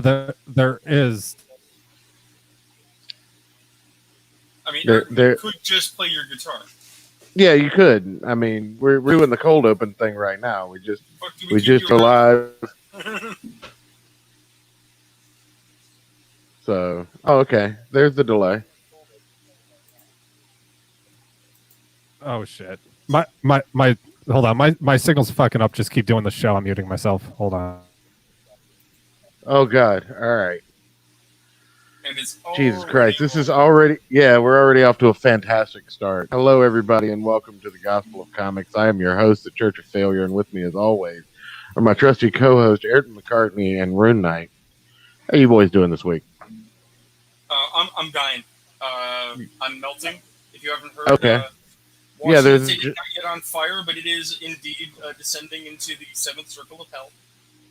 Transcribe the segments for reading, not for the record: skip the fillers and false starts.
There is. I mean, you could just play your guitar. Yeah, you could. I mean, we're doing the cold open thing right now. We just are live. So, okay. There's the delay. Oh shit! My hold on. My signal's fucking up. Just keep doing the show. I'm muting myself. Hold on. Oh god! All right. And it's Jesus Christ! This is already. Yeah, we're already off to a fantastic start. Hello, everybody, and welcome to the Gospel of Comics. I am your host, the Church of Failure, and with me, as always, are my trusty co-host Ayrton McCartney and RuneKnight. How you boys doing this week? I'm dying. I'm melting. If you haven't heard. Okay. Washington State is not yet on fire, but it is indeed descending into the seventh circle of hell.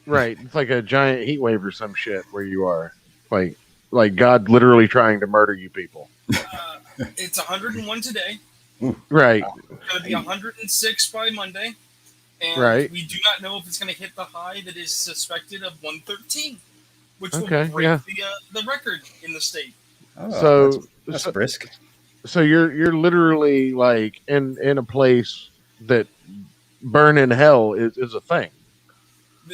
Right. It's like a giant heat wave or some shit where you are. Like God literally trying to murder you people. It's 101 today. Right. It's going to be 106 by Monday. And right. We do not know if it's going to hit the high that is suspected of 113, which will break the record in the state. Oh, so that's brisk. So you're literally like in a place that burn in hell is a thing.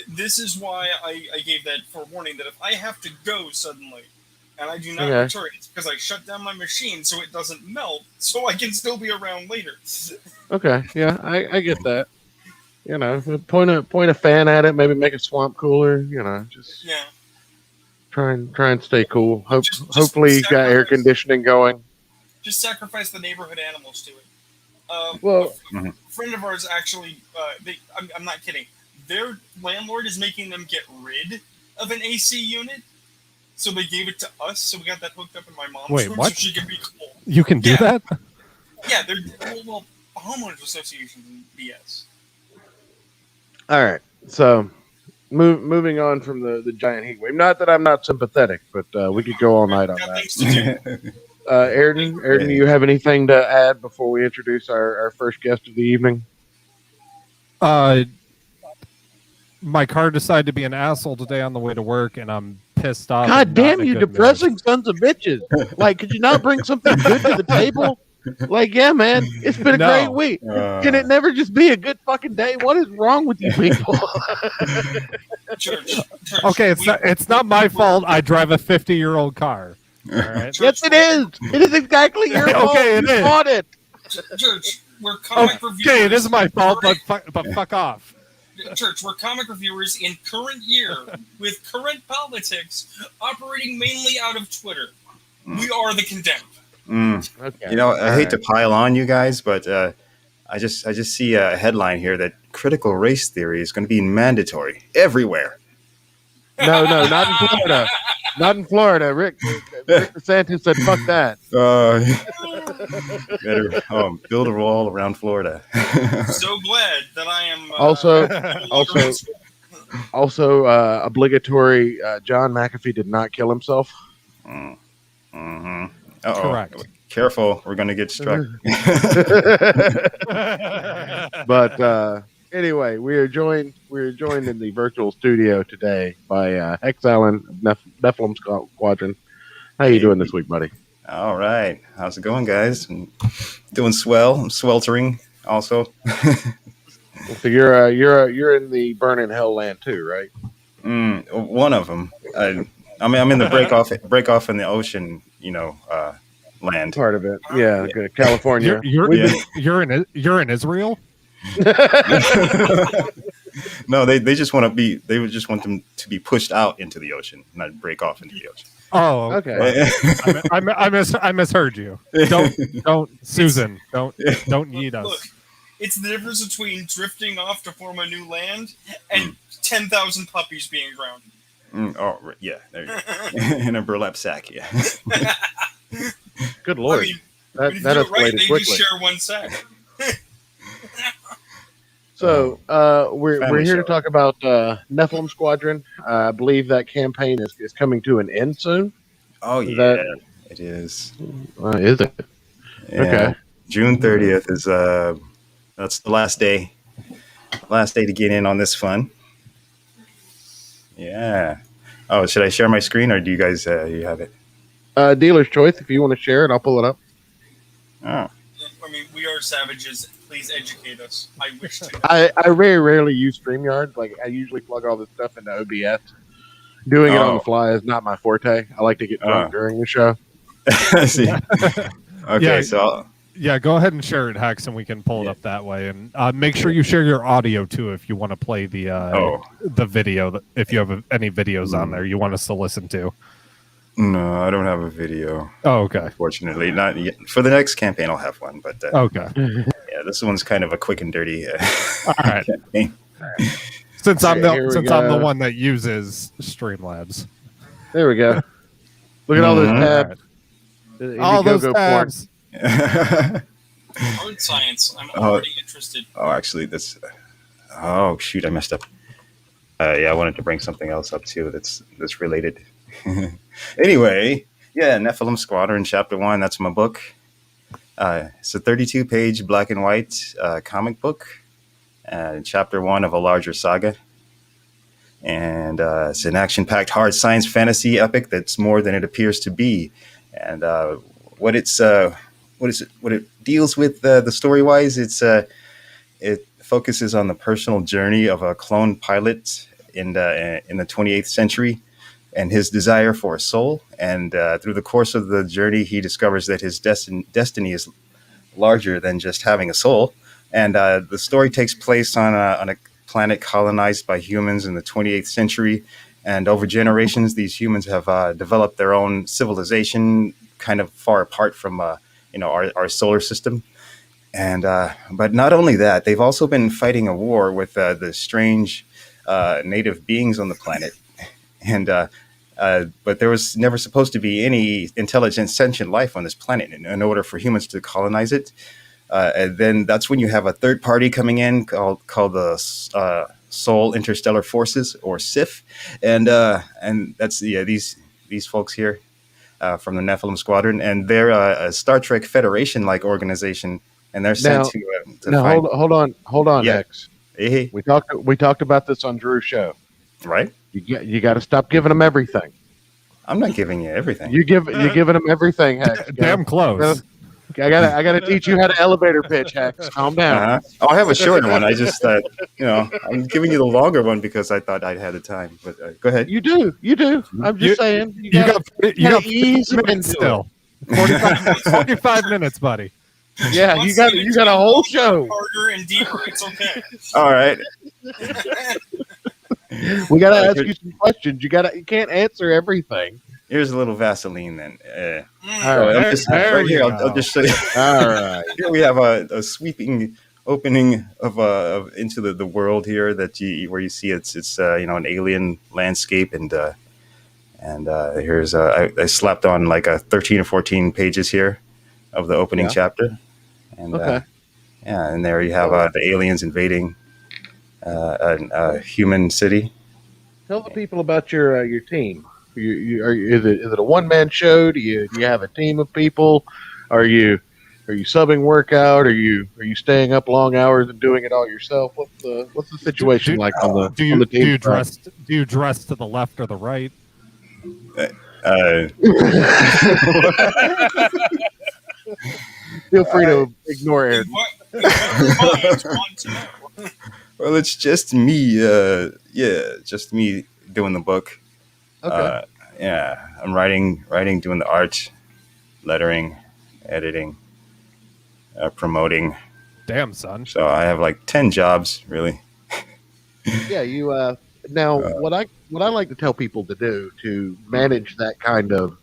This is why I gave that forewarning that if I have to go suddenly and I do not return, it's because I shut down my machine so it doesn't melt, so I can still be around later. Okay, yeah, I get that. You know, point a fan at it, maybe make a swamp cooler. You know, just try and stay cool. Hopefully, you got air conditioning going. Just sacrifice the neighborhood animals to it. A friend of ours actually, I'm not kidding. Their landlord is making them get rid of an AC unit, so they gave it to us. So we got that hooked up in my mom's room so she can be cool. You can do that? Yeah, they're homeowners associations and BS. All right, so moving on from the giant heat wave. Not that I'm not sympathetic, but we could go all night on that. Ayrton, you have anything to add before we introduce our first guest of the evening? My car decided to be an asshole today on the way to work, and I'm pissed off. God damn you, depressing sons of bitches! Like, could you not bring something good to the table? Like, yeah, man, it's been a great week. Can it never just be a good fucking day? What is wrong with you people? Church, okay, it's not my fault. I drive a 50-year-old car. All right. Yes, it is. It is exactly your fault. Okay, you bought it. Church, we're comic reviewers. Okay, it is my fault, but fuck off. Church, we're comic reviewers in current year with current politics operating mainly out of Twitter. We are the condemned. Okay. You know, I hate to pile on you guys, but I just see a headline here that critical race theory is going to be mandatory everywhere. No, not in Florida. Not in Florida. Rick DeSantis said, "Fuck that." Better build a wall around Florida. So glad that I am. Also, obligatory. John McAfee did not kill himself. Mm-hmm. Correct. Careful, we're going to get struck. But anyway, we are joined in the virtual studio today by HexAllen, Nephilim Squadron. How you doing this week, buddy? All right. How's it going, guys? I'm doing swell. I'm sweltering also. So you're in the burning hell land too, right? One of them. I'm in the break off in the ocean, land. Part of it. Yeah, okay. California. You're in Israel? No, they just want to be. They would just want them to be pushed out into the ocean, not break off into the ocean. Oh, okay. I misheard you. Don't, Susan. Don't eat us. Look, it's the difference between drifting off to form a new land and 10,000 puppies being drowned. Oh, yeah, there you go. In a burlap sack. Yeah. Good Lord. I mean, that escalated quickly. They just share one sack. So we're here to talk about Nephilim Squadron. I believe that campaign is coming to an end soon. Oh yeah, it is. Is it? Yeah. Okay. June 30th is that's the last day. Last day to get in on this fun. Yeah. Oh, should I share my screen, or do you guys you have it? Dealer's choice. If you want to share it, I'll pull it up. Oh, I mean, we are savages. Please educate us. I wish to. I very rarely use StreamYard. Like I usually plug all this stuff into OBS. Doing it on the fly is not my forte. I like to get drunk during the show. I see. Okay, yeah, go ahead and share it, Hex, and we can pull it up that way. And make sure you share your audio too if you want to play the video. If you have any videos on there you want us to listen to. No, I don't have a video. Oh, okay. Unfortunately, not yet. For the next campaign, I'll have one. But okay. Yeah, this one's kind of a quick and dirty all right. campaign. Since I'm the one that uses Streamlabs. There we go. Look at all those tabs. Right. All those tabs. Hard science. I'm already interested. Oh, actually, this. Oh shoot, I messed up. Yeah, I wanted to bring something else up too. That's related. Anyway, yeah, Nephilim Squadron Chapter 1. That's my book. It's a 32-page black and white comic book. Chapter 1 of a larger saga. And it's an action-packed hard science fantasy epic that's more than it appears to be. And what it deals with the story-wise, it focuses on the personal journey of a clone pilot in the 28th century and his desire for a soul. And through the course of the journey, he discovers that his destiny is larger than just having a soul. And the story takes place on a planet colonized by humans in the 28th century. And over generations, these humans have developed their own civilization, kind of far apart from our solar system. And but not only that, they've also been fighting a war with the strange native beings on the planet. And but there was never supposed to be any intelligent sentient life on this planet in order for humans to colonize it. And then that's when you have a third party coming in called the Soul Interstellar Forces, or SIF, and that's these folks here from the Nephilim Squadron, and they're a Star Trek Federation like organization, and they're sent to find. Hold on, Yeah. X. We talked about this on Drew's show, Right? You got to stop giving them everything. I'm not giving you everything. You're giving them everything, Hex. Damn close. I gotta teach you how to elevator pitch, Hex. Calm down. Oh, I have a shorter one. I just I'm giving you the longer one because I thought I'd had the time. But go ahead. You do. I'm just saying. You got ease minutes still. 45 minutes, buddy. Yeah, you got a whole show. Harder and deeper. It's okay. All right. We gotta ask you some questions. You can't answer everything. Here's a little Vaseline then. All right. I'll just show you. All right. Here we have a sweeping opening of into the world here where you see it's an alien landscape, and here's I slapped on like 13 or 14 pages here of the opening chapter, and and there you have the aliens invading a human city. Tell the people about your team. Is it a one-man show? Do you have a team of people? Are you subbing workout? Are you staying up long hours and doing it all yourself? What's the situation like on the team? Do you dress to the left or the right? Feel free to ignore it. Well, it's just me. Just me doing the book. Okay. I'm writing, doing the art, lettering, editing, promoting. Damn, son. So I have like 10 jobs, really. Yeah, you. Now, what I like to tell people to do to manage that kind of,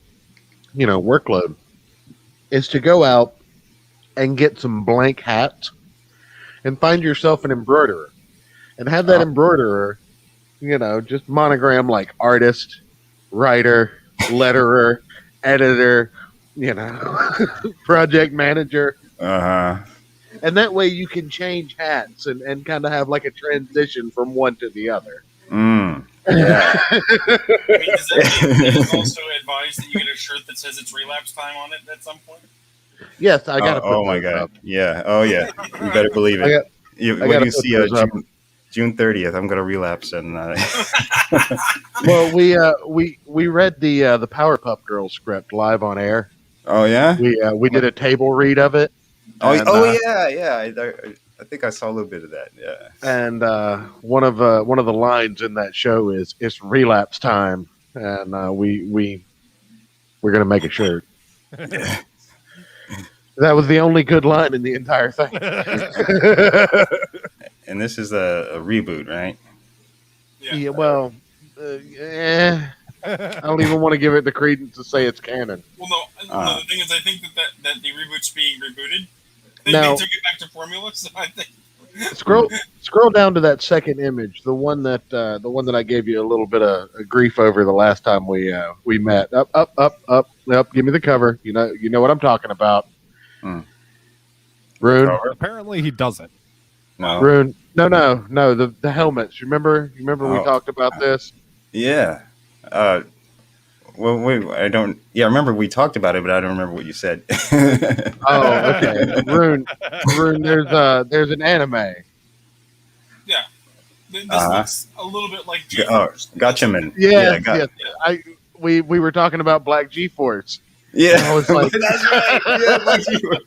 workload, is to go out and get some blank hats and find yourself an embroiderer, and have that embroiderer, just monogram like artist, writer, letterer, editor, project manager. And that way you can change hats and kind of have like a transition from one to the other. Yeah. I mean, does that also advise that you get a shirt that says it's relapse time on it at some point? Yes, I got to put Oh my those God. up. Yeah. Oh yeah. You better believe it. When you see June 30th. I'm gonna relapse and. Well, we read the Powerpuff Girls script live on air. Oh yeah. We did a table read of it. Oh, And, yeah. I think I saw a little bit of that. Yeah. And one of the lines in that show is "It's relapse time," and we're gonna make a shirt. That was the only good line in the entire thing. And this is a reboot, right? Yeah. Well, I don't even want to give it the credence to say it's canon. Well, no. The thing is, I think that the reboot's being rebooted. They Now- took it back to formula, so I think. Scroll down to that second image, the one that I gave you a little bit of grief over the last time we met. Up. Give me the cover. You know what I'm talking about. Rune. Apparently, he doesn't. No. Rune. No. The helmets. Remember we talked about this. Yeah. Well, wait. I don't. Yeah, I remember we talked about it, but I don't remember what you said. Oh, okay. Rune. There's an anime. Yeah. This looks a little bit like G-Force. Gotcha, man. Yeah. Yeah. We were talking about Black G-Force. Yeah. I was like, that's right. Yeah, Black G-Force.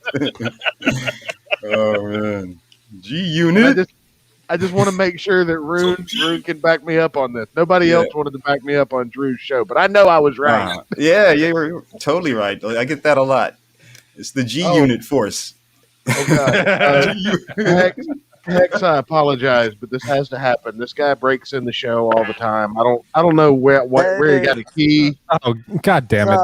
Oh man. G-Unit. I just want to make sure that Rune can back me up on this. Nobody else wanted to back me up on Drew's show, but I know I was right. Yeah, you were totally right. I get that a lot. It's the G-Unit force. Oh God. Hex, I apologize, but this has to happen. This guy breaks in the show all the time. I don't know where he got a key. Oh, God damn it.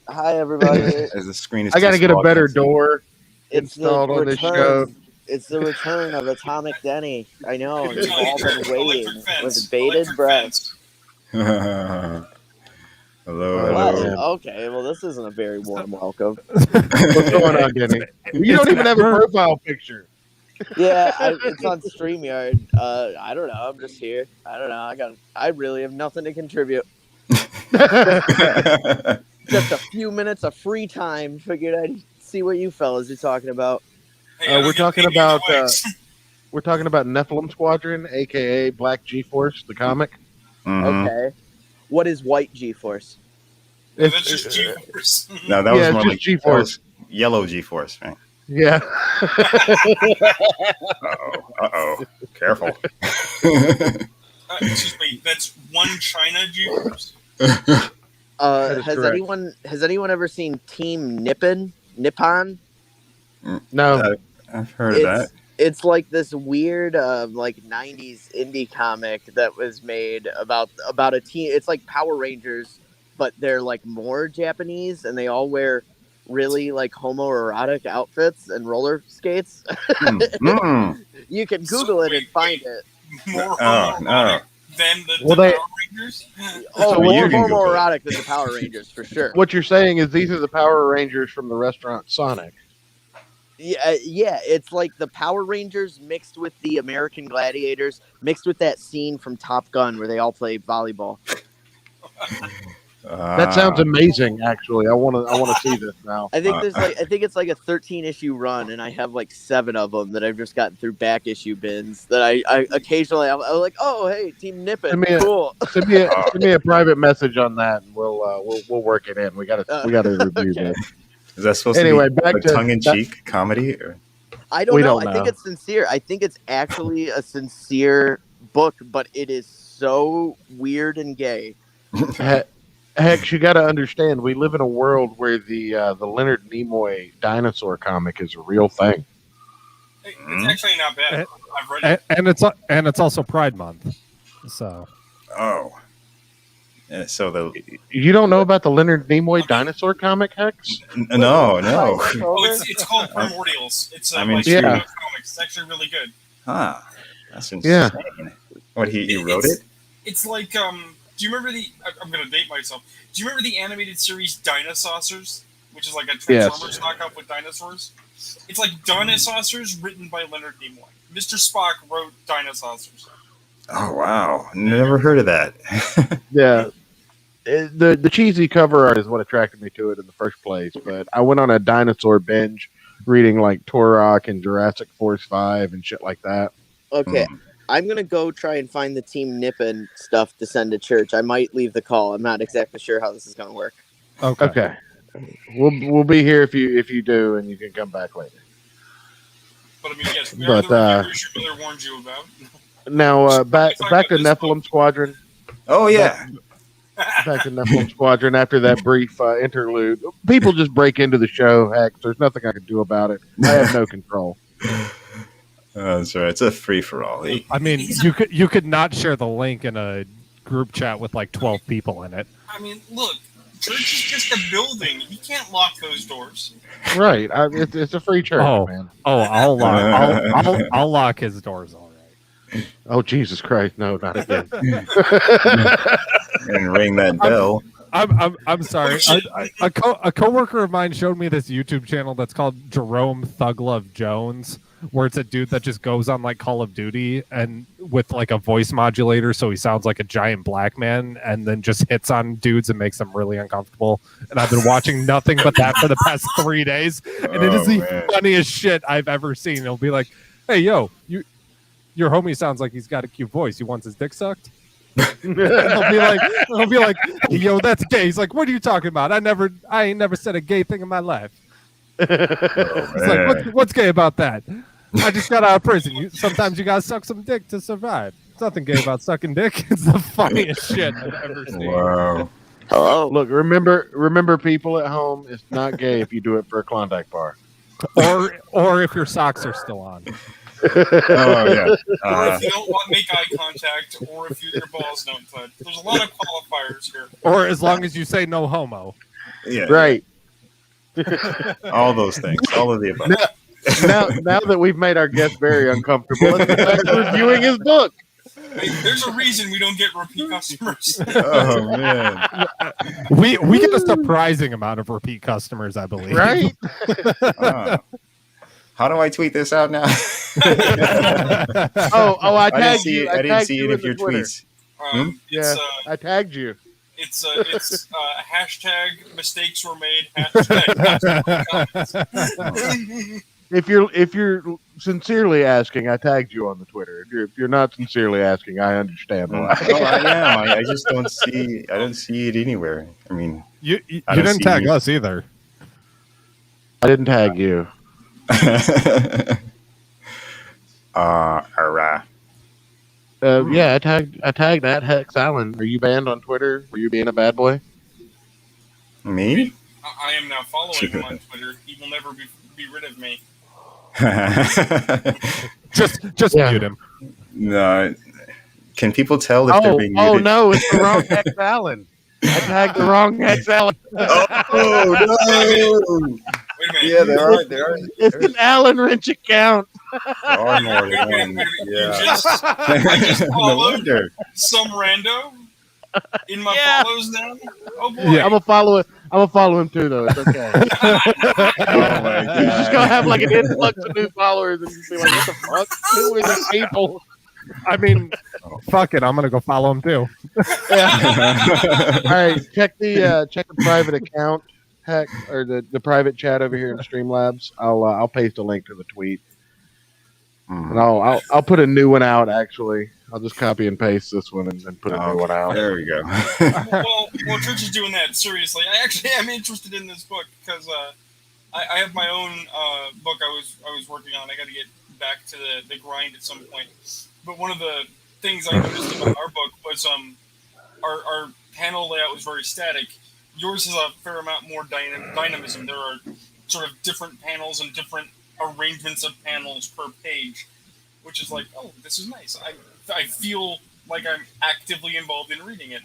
Hi, everybody. As the screen is I got to get a better door It's installed on this show. It's the return of Atomic Denny. I know. It's We've all been electric waiting fence. with bated Electric breath. fence. Hello. What? Hello. Okay, well, this isn't a very warm welcome. What's going on, Denny? You don't even have a profile picture. Yeah, it's on StreamYard. I don't know. I'm just here. I don't know. I really have nothing to contribute. Just a few minutes of free time. Figured I'd see what you fellas are talking about. Hey, We're talking about Nephilim Squadron, aka Black G-Force, the comic. Mhm. Okay. What is White G-Force? That's just G-Force. No, that was it's more just like G-Force. Yellow G-Force, right? Yeah. Uh-oh. Careful. Excuse me. That's one China G-Force. is Has correct. anyone ever seen Team Nippon? No. I've heard of that. It's like this weird like 90s indie comic that was made about a team. It's like Power Rangers, but they're like more Japanese and they all wear really like homoerotic outfits and roller skates. You can Google it and find it. More Oh, no. than the Well, Power Rangers. Oh, So more you can Google it. homoerotic than the Power Rangers for sure. What you're saying is these are the Power Rangers from the restaurant Sonic. Yeah, it's like the Power Rangers mixed with the American Gladiators, mixed with that scene from Top Gun where they all play volleyball. That sounds amazing. Actually, I want to see this now. I think it's like a 13-issue run, and I have like 7 of them that I've just gotten through back issue bins. That I occasionally I'm like, oh hey, Team Nippon, cool. Send me a private message on that, and we'll work it in. We got to review okay. this. Is that supposed Anyway, to be back a to- tongue-in-cheek comedy? Or? I don't We know. don't I think know. it's sincere. I think it's actually a sincere book, but it is so weird and gay. Hex, you got to understand, we live in a world where the Leonard Nimoy dinosaur comic is a real thing. It's actually not bad. I've read it. And it's also Pride Month. So Oh. Yeah, so You don't know about the Leonard Nimoy dinosaur comic, Hex? no. Oh, it's called Primordials. It's I mean, like yeah. comics. It's actually really good. Huh. That's insane. Yeah. What, he wrote it? It's like do you remember I'm gonna date myself. Do you remember the animated series Dinosaurs, which is like a Transformers knockoff with dinosaurs? It's like Dinosaurs written by Leonard Nimoy. Mr. Spock wrote Dinosaurs. Oh, wow. Never heard of that. Yeah. The cheesy cover art is what attracted me to it in the first place, but I went on a dinosaur binge reading like Turok and Jurassic Force 5 and shit like that. Okay. I'm gonna go try and find the Team Nippon stuff to send to church. I might leave the call. I'm not exactly sure how this is gonna work. Okay. We'll be here if you do, and you can come back later. But I mean, yes, we are the reviewers your mother warned you about. Now back to Nephilim Squadron. Oh yeah. Back to Nephilim Squadron after that brief interlude. People just break into the show. Heck, there's nothing I can do about it. I have no control. That's right. It's a free for all. I mean, you could not share the link in a group chat with like 12 people in it. I mean, look, church is just a building. You can't lock those doors. Right. It's a free church, man. I'll lock his doors. All right. Oh Jesus Christ! No, not again. And ring that bell. I'm sorry. A coworker of mine showed me this YouTube channel that's called Jerome Thuglove Jones, where it's a dude that just goes on like Call of Duty and with like a voice modulator, so he sounds like a giant black man, and then just hits on dudes and makes them really uncomfortable. And I've been watching nothing but that for the past 3 days, and it is the funniest shit I've ever seen. It'll be like, "Hey, yo, your homie sounds like he's got a cute voice. He wants his dick sucked." And they'll be like, "Hey, yo, that's gay." He's like, "What are you talking about? I ain't never said a gay thing in my life." It's like, what's gay about that? I just got out of prison. Sometimes you gotta suck some dick to survive. There's nothing gay about sucking dick. It's the funniest shit I've ever seen. Wow. Hello. Look, remember, people at home. It's not gay if you do it for a Klondike bar, or if your socks are still on. Oh yeah. Or if you don't want to make eye contact, or if your balls don't touch. There's a lot of qualifiers here. Or as long as you say no homo. Yeah. right? All those things. All of the above. Now that we've made our guest very uncomfortable, let's get back to reviewing his book. Hey, there's a reason we don't get repeat customers. Oh man. We get a surprising amount of repeat customers, I believe. Right? How do I tweet this out now? I tagged you. I didn't see any you of your Twitter. tweets. Yeah, I tagged you. It's hashtag mistakes were made. Hashtag If you're sincerely asking, I tagged you on the Twitter. If you're not sincerely asking, I understand why. Oh, I am. I just don't see. I don't see it anywhere. I mean, You didn't tag us either. I didn't tag you. Yeah, I tagged at HexAllen. Are you banned on Twitter? Were you being a bad boy? Me? I am now following him on Twitter. He will never be rid of me. Just mute him. No. Can people tell if they're being muted? Oh no, it's the wrong HexAllen. I tagged the wrong HexAllen. Oh no! Wait a minute. Yeah, there are. It's an Allen wrench account. There are more than one. Yeah. I just No followed wonder. some rando in my follows now. Oh boy. Yeah, I'm gonna follow it. I'm gonna follow him too, though. It's okay. Oh my You're just god! gonna have like an influx of new followers, and just be like, "What the fuck? Who are these people?" I mean, fuck it. I'm gonna go follow him too. Yeah. All right, check the private account, or the private chat over here in Streamlabs. I'll paste a link to the tweet, and I'll put a new one out. Actually, I'll just copy and paste this one and then put a new one out. There we go. Well, Church is doing that seriously. I actually am interested in this book because I have my own book I was working on. I got to get back to the grind at some point. But one of the things I noticed about our book was our panel layout was very static. Yours has a fair amount more dynamism. There are sort of different panels and different arrangements of panels per page, which is like, oh, this is nice. I feel like I'm actively involved in reading it.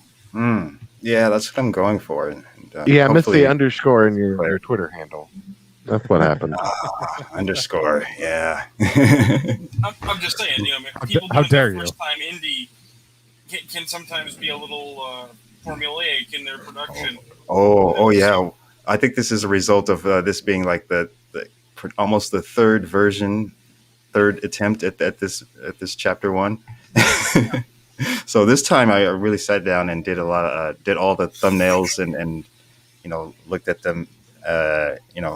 Yeah, that's what I'm going for. And, yeah, I missed the underscore in your Twitter handle. That's what happened. Underscore, yeah. I'm just saying, people How doing dare their you. first time indie can sometimes be a little formulaic in their production. Oh yeah. I think this is a result of this being like the almost the third attempt at this chapter 1. So this time I really sat down and did did all the thumbnails and looked at them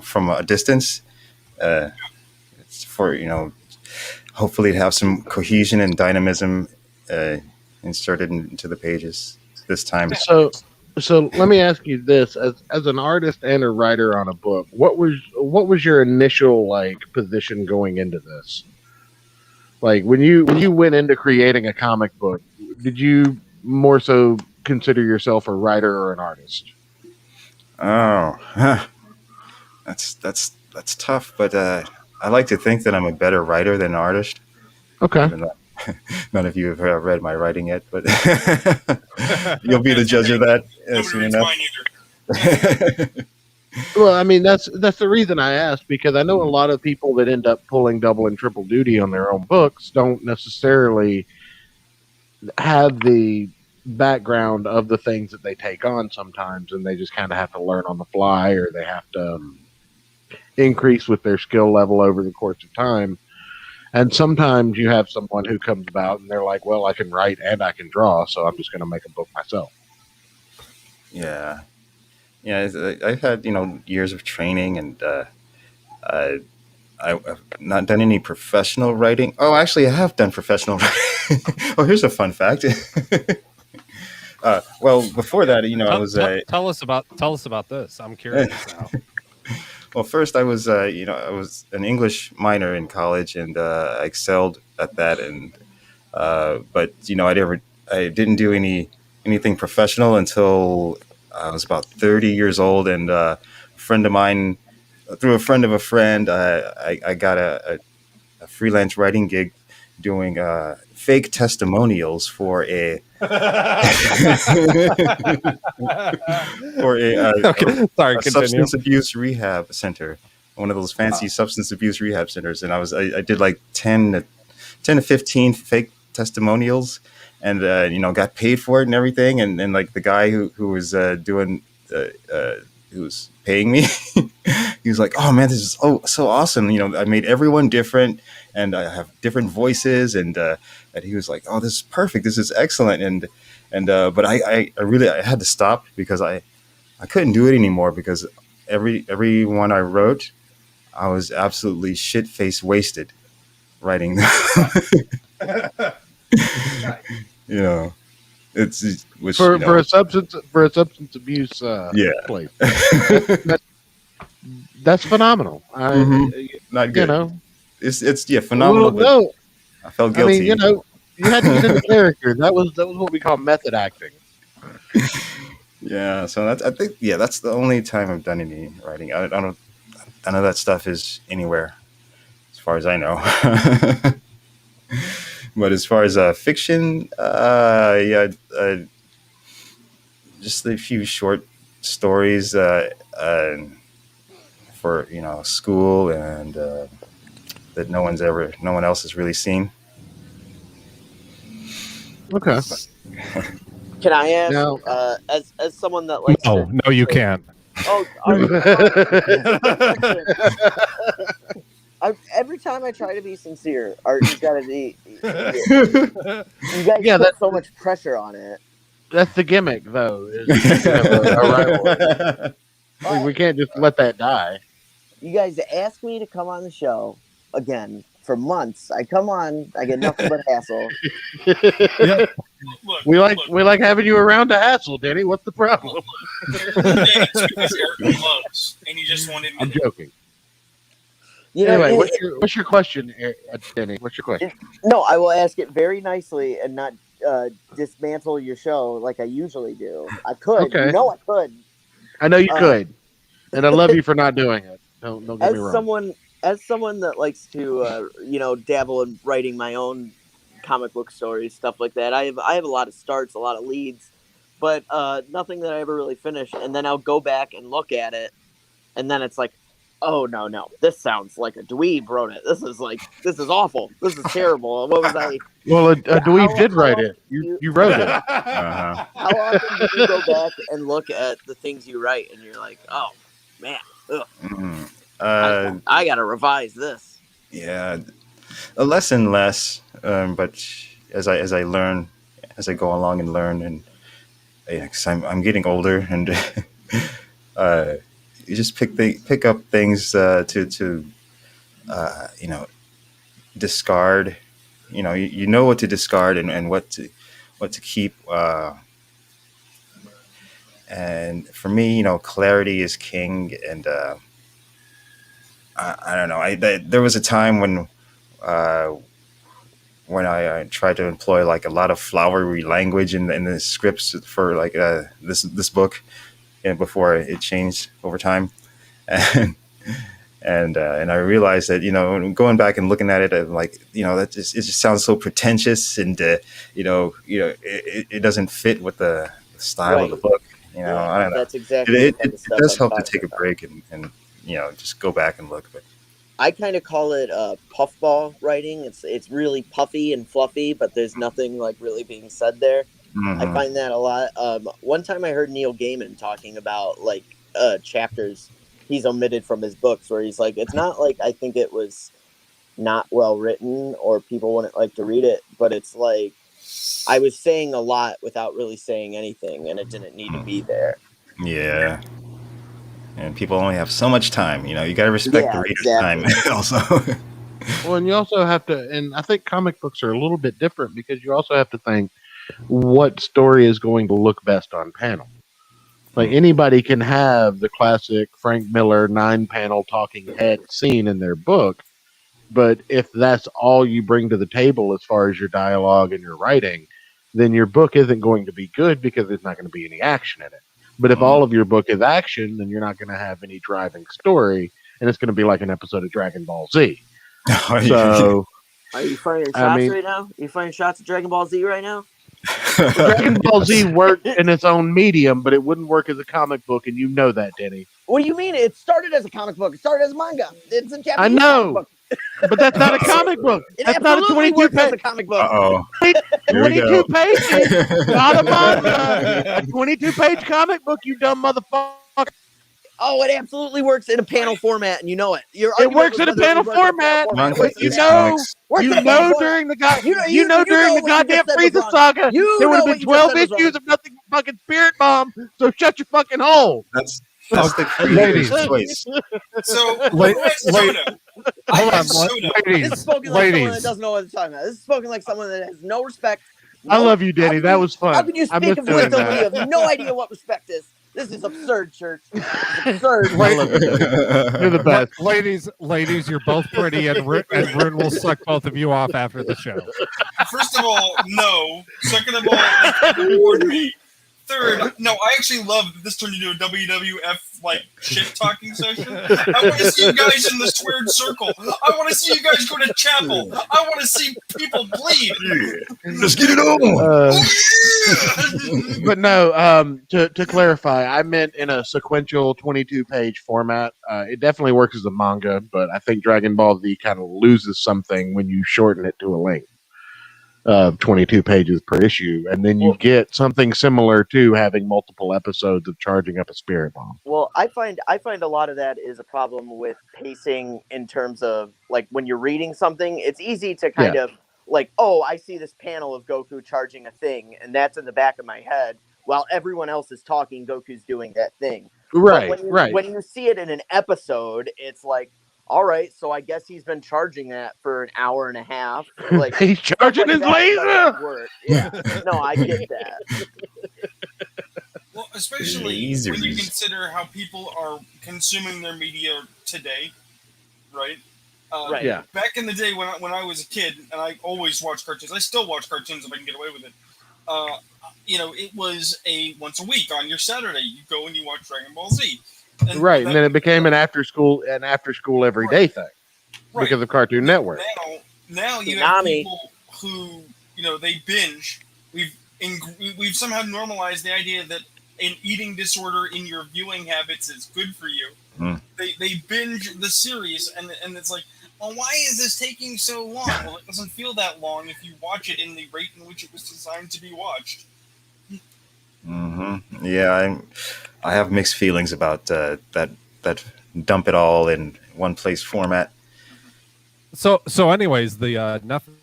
from a distance. It's for hopefully have some cohesion and dynamism inserted into the pages this time. So let me ask you this: as an artist and a writer on a book, what was your initial like position going into this? Like when you went into creating a comic book, did you more so consider yourself a writer or an artist? Oh, that's tough, but I like to think that I'm a better writer than an artist. Okay. Even though none of you have read my writing yet, but you'll be the judge of that soon enough. Well, I mean that's the reason I asked, because I know a lot of people that end up pulling double and triple duty on their own books don't necessarily have the background of the things that they take on sometimes, and they just kind of have to learn on the fly, or they have to increase with their skill level over the course of time. And sometimes you have someone who comes about and they're like, well, I can write and I can draw, so I'm just going to make a book myself. Yeah. I've had years of training, and I've not done any professional writing. Oh, actually, I have done professional writing. Oh, here's a fun fact. Well, before that, I was. Tell us about this. I'm curious now. Well, first I was, I was an English minor in college, and I excelled at that. And but I didn't do anything professional until I was about 30 years old. And a friend of mine, through a friend of a friend, I got a freelance writing gig doing fake testimonials for a substance abuse rehab center, one of those fancy substance abuse rehab centers. And I did like 10 to 15 fake testimonials, and got paid for it and everything. And like the guy who was doing who was paying me, he was like, "Oh man, this is so awesome! I made everyone different, and I have different voices." And he was like, "Oh, this is perfect! This is excellent!" But I really had to stop because I couldn't do it anymore, because every one I wrote, I was absolutely shit-faced wasted writing them. It's which, for a substance abuse place. That's phenomenal. Not good. It's phenomenal. Well, no, I felt guilty. I mean, you had to get in the character. That was what we call method acting. Yeah, so I think that's the only time I've done any writing. I don't. None of that stuff is anywhere, as far as I know. But as far as fiction, just a few short stories for school, and that no one else has really seen. Okay. Can I ask, now, as someone that likes? No, you can't. Oh, every time I try to be sincere, Ayrton's got to be. You guys put so much pressure on it. That's the gimmick, though. Is a rivalry. We can't just let that die. You guys ask me to come on the show again for months. I come on, I get nothing but hassle. Yeah. We like having you around to hassle, Danny. What's the problem? It's because Ayrton loves, and he just wanted. I'm joking. Anyway, what's your question, Danny? What's your question? No, I will ask it very nicely and not dismantle your show like I usually do. I could. Okay. I could. I know you could, and I love you for not doing it. Don't get me wrong. As someone that likes to, dabble in writing my own comic book stories, stuff like that, I have a lot of starts, a lot of leads, but nothing that I ever really finish. And then I'll go back and look at it, and then it's like, oh no, this sounds like a dweeb wrote it. This is awful. This is terrible. What was I? Well, a dweeb did write it. You wrote it. Uh-huh. How often do you go back and look at the things you write, and you're like, oh man, ugh. Mm-hmm. I gotta revise this. Yeah, less and less. But as I learn, as I go along and learn, and cause I'm getting older, and you just pick up things to discard. You know what to discard and what to keep. And for me, clarity is king. And I don't know. There was a time when I tried to employ like a lot of flowery language in the scripts for like this book, and before it changed over time, and I realized that going back and looking at it, like it just sounds so pretentious, and it doesn't fit with the style of the book. I don't know. That's exactly. It does help to take a break and just go back and look, but. I kind of call it puffball writing. It's really puffy and fluffy, but there's nothing like really being said there. Mm-hmm. I find that a lot. One time I heard Neil Gaiman talking about like chapters he's omitted from his books, where he's like, it's not like I think it was not well written or people wouldn't like to read it, but it's like I was saying a lot without really saying anything, and it didn't need to be there. Yeah. And people only have so much time. You got to respect the reader's time also. Well, and you also have to, and I think comic books are a little bit different because you also have to think what story is going to look best on panel. Like anybody can have the classic Frank Miller 9-panel talking head scene in their book, but if that's all you bring to the table as far as your dialogue and your writing, then your book isn't going to be good because there's not going to be any action in it. But if all of your book is action, then you're not going to have any driving story, and it's going to be like an episode of Dragon Ball Z. So, are you firing shots right now? Are you firing shots at Dragon Ball Z right now? Dragon Ball Z worked in its own medium, but it wouldn't work as a comic book, and you know that, Denny. What do you mean? It started as a comic book. It started as a manga. It's a Japanese comic book. But that's not a comic book. That's not a 22-page comic book. 22 pages, not a manga. A 22-page comic book, you dumb motherfucker. Oh, it absolutely works in a panel format, and you know it. It works in a panel format. You know during the goddamn Frieza saga, there would have been 12 issues of nothing but fucking Spirit Bomb. So shut your fucking hole. That's the creator's choice. So, hold on, ladies. This is spoken like someone that doesn't know what they're talking about. This is spoken like someone that has no respect. I love you, Denny. That was fun. How can you speak of wisdom when you have no idea what respect is? This is absurd, church. It's absurd. You're the best. Ladies, you're both pretty, and Rune will suck both of you off after the show. First of all, no. Second of all, they reward me. Third, no, I actually love that this turned into a WWF like shit talking session. I want to see you guys in the squared circle. I want to see you guys go to chapel. I want to see people bleed. Yeah. Let's get it on. But no, to clarify, I meant in a sequential 22-page format. It definitely works as a manga, but I think Dragon Ball Z kind of loses something when you shorten it to a length of 22 pages per issue, and then you get something similar to having multiple episodes of charging up a Spirit Bomb. Well, I find a lot of that is a problem with pacing in terms of like when you're reading something, it's easy to kind of like, oh, I see this panel of Goku charging a thing, and that's in the back of my head while everyone else is talking. Goku's doing that thing, right? When you see it in an episode, it's like, all right, so I guess he's been charging that for an hour and a half. Like he's charging his laser. Yeah, no, I get that. Well, especially when you consider how people are consuming their media today, right? Right. Yeah. Back in the day when I was a kid, and I always watched cartoons. I still watch cartoons if I can get away with it. It was a once a week on your Saturday. You go and you watch Dragon Ball Z. And then it became an after school every day thing because of Cartoon Network. Now you have people who they binge. We've somehow normalized the idea that an eating disorder in your viewing habits is good for you. They binge the series and it's like, well, why is this taking so long? Well, it doesn't feel that long if you watch it in the rate in which it was designed to be watched. Mm-hmm. Yeah, I have mixed feelings about that dump it all in one place format. So anyways, the nothing.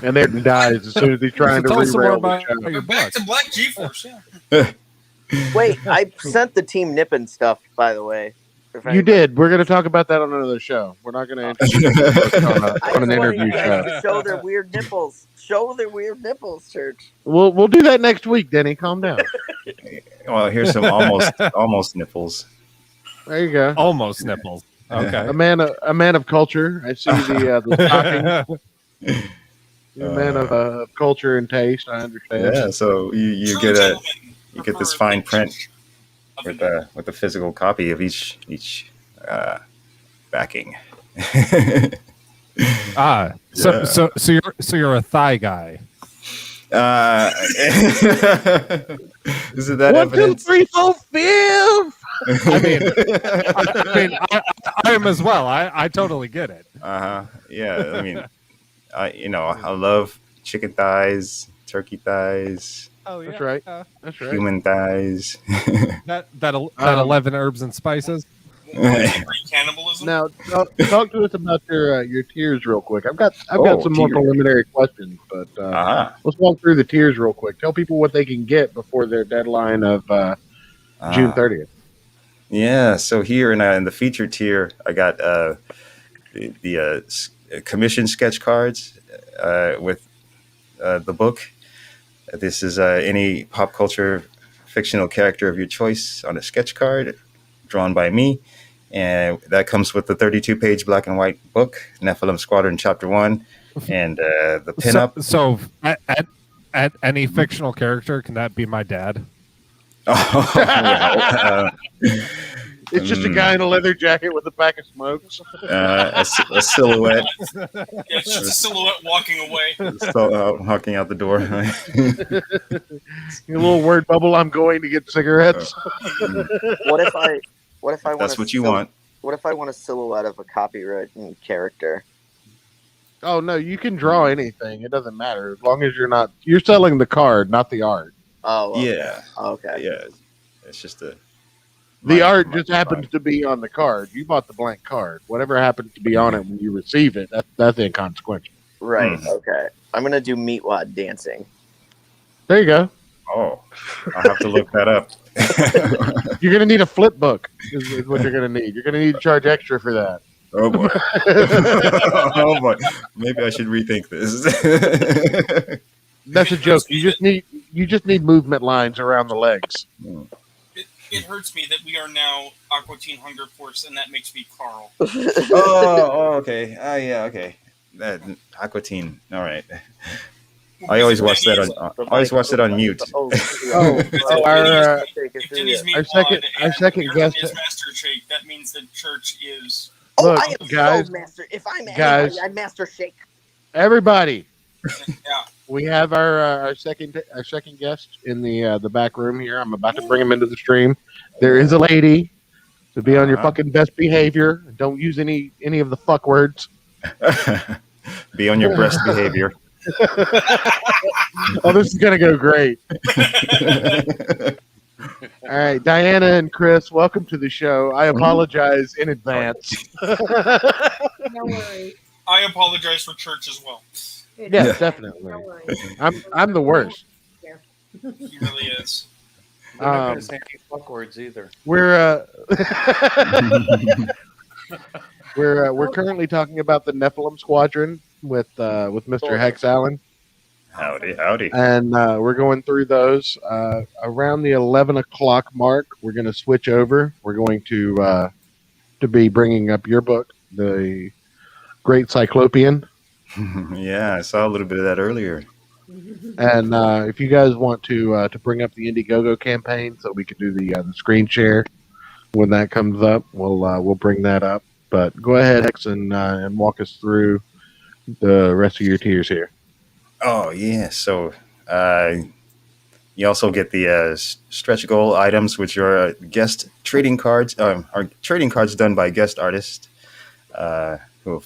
And Ayrton dies as soon as he's trying to rerail the show. Back to Black G-Force, yeah. Wait, I sent the Team Nippon stuff, by the way, You did. We're going to talk about that on another show. We're not going to introduce on an interview show. To show their weird nipples. Show their weird nipples, Church. We'll do that next week, Denny. Calm down. Well, here's some almost nipples. There you go. Almost nipples. Okay. A man of culture. I see the stocking. You're a man of culture and taste. I understand. Yeah. So you get this fine print with a physical copy of each backing. So you're a thigh guy. Is it that 1, 2, 3, 4, 5? I am as well. I totally get it. Yeah. I mean, I love chicken thighs, turkey thighs. Oh yeah, that's right. That's right. Human thighs. that 11 herbs and spices. Cannibalism. Now, talk to us about your tiers real quick. I've got some more preliminary questions, but let's walk through the tiers real quick. Tell people what they can get before their deadline of June 30th. Yeah. So here in the featured tier, I got the commission sketch cards with the book. This is any pop culture fictional character of your choice on a sketch card drawn by me. And that comes with the 32-page black and white book, Nephilim Squadron Chapter 1, and the pinup. So at any fictional character, can that be my dad? It's just a guy in a leather jacket with a pack of smokes. A silhouette. Yeah, it's just a silhouette walking away. Walking out the door. Your little word bubble, I'm going to get cigarettes. What if I want? That's what you want. What if I want a silhouette of a copywritten character? Oh no, you can draw anything. It doesn't matter as long as you're selling the card, not the art. Oh okay. Yeah. Okay. Yeah, it's just the art just happens to be on the card. You bought the blank card. Whatever happens to be on it when you receive it, that's inconsequential. Right. Okay. I'm gonna do meatwad dancing. There you go. Oh, I'll have to look that up. You're going to need a flip book is what you're going to need. You're going to need to charge extra for that. Oh, boy. Oh, boy. Maybe I should rethink this. That's a joke. You just need movement lines around the legs. It hurts me that we are now Aqua Teen Hunger Force, and that makes me Carl. Okay. Yeah, okay. Aqua Teen. All right. I always watch that on mute. Our second guest is Master Shake. That means the church is. Look, I am guys, so master. If I'm guys, anybody, I'm Master Shake. Everybody, Yeah. we have our second guest in the back room here. I'm about to bring him into the stream. There is a lady. To be on your fucking best behavior. Don't use any of the fuck words. Be on your best behavior. Oh, this is gonna go great. All right, Diana and Chris, welcome to the show. I apologize in advance. No worries. I apologize for church as well. Yes, definitely. No worries. I'm the worst. He really is. We're not going to say any fuck words either. We're currently talking about the Nephilim Squadron with Mr. HexAllen. Howdy. And we're going through those. Around the 11 o'clock mark, we're going to switch over. We're going to be bringing up your book, The Great Cyclopian. Yeah, I saw a little bit of that earlier. And if you guys want to bring up the Indiegogo campaign so we can do the screen share when that comes up, we'll bring that up. But go ahead, Hex, and walk us through the rest of your tiers here. Oh, yeah. So you also get the stretch goal items, which are guest trading cards, are trading cards done by guest artists,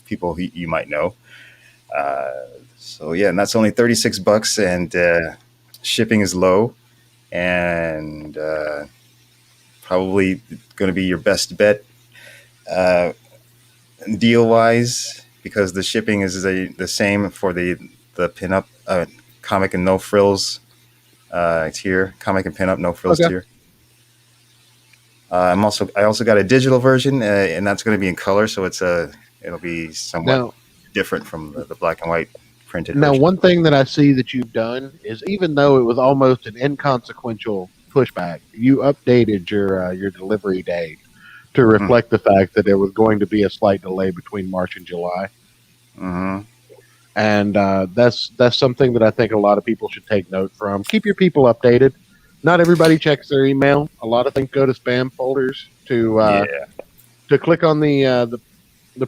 people who you might know. So, yeah, and that's only $36, and shipping is low, and probably going to be your best bet deal-wise, because the shipping is the same for the pinup comic and no frills tier, comic and pinup no frills tier. I also got a digital version, and that's going to be in color, so it'll be somewhat different from the black and white printed version. One thing that I see that you've done is, even though it was almost an inconsequential pushback, you updated your delivery date to reflect the fact that there was going to be a slight delay between March and July. Mm-hmm. And that's something that I think a lot of people should take note from. Keep your people updated. Not everybody checks their email. A lot of things go to spam folders to click on the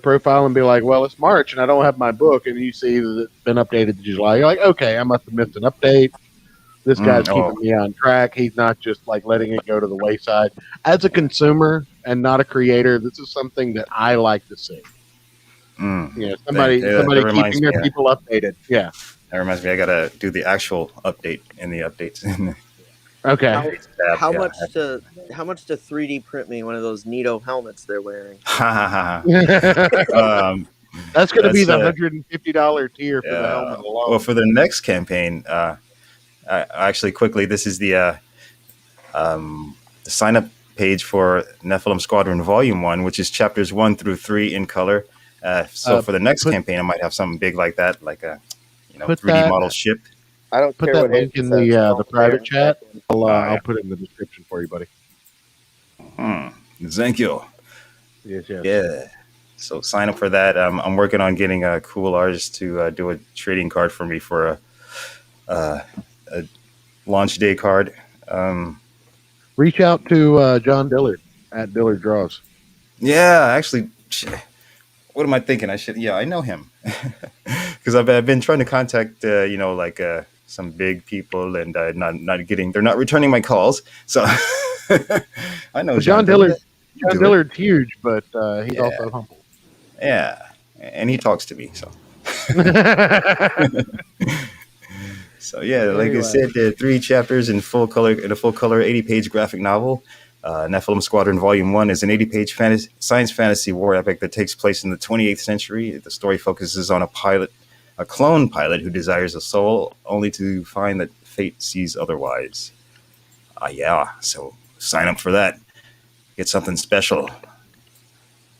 profile and be like, well, it's March and I don't have my book, and you see that it's been updated to July. You're like, okay, I must have missed an update. This guy's keeping me on track. He's not just like letting it go to the wayside. As a consumer and not a creator, this is something that I like to see. Somebody keeping their people updated. Yeah, that reminds me. I gotta do the actual update in the updates. Okay. How much to 3D print me one of those Nito helmets they're wearing? That's going to be the $150 tier for the helmet alone. Well, for the next campaign, actually, quickly, this is the sign up page for Nephilim Squadron Volume 1, which is chapters 1 through 3 in color. So for the next campaign, I might have something big like that, like a 3D model ship. I don't put that link in the private chat. I'll put it in the description for you, buddy. Thank you. Yes. Yeah. So sign up for that. I'm working on getting a cool artist to do a trading card for me for a launch day card. Reach out to John Dillard at Dillard Draws. Yeah, actually, what am I thinking? I know him because I've been trying to contact some big people, and they're not returning my calls. So I know John Dillard. John Dillard's huge, but he's also humble. Yeah, and he talks to me. So, like I said, 3 chapters in full color, a 80-page graphic novel. Nephilim Squadron Volume 1 is an 80-page science fantasy war epic that takes place in the 28th century. The story focuses on a clone pilot who desires a soul, only to find that fate sees otherwise. So sign up for that. Get something special.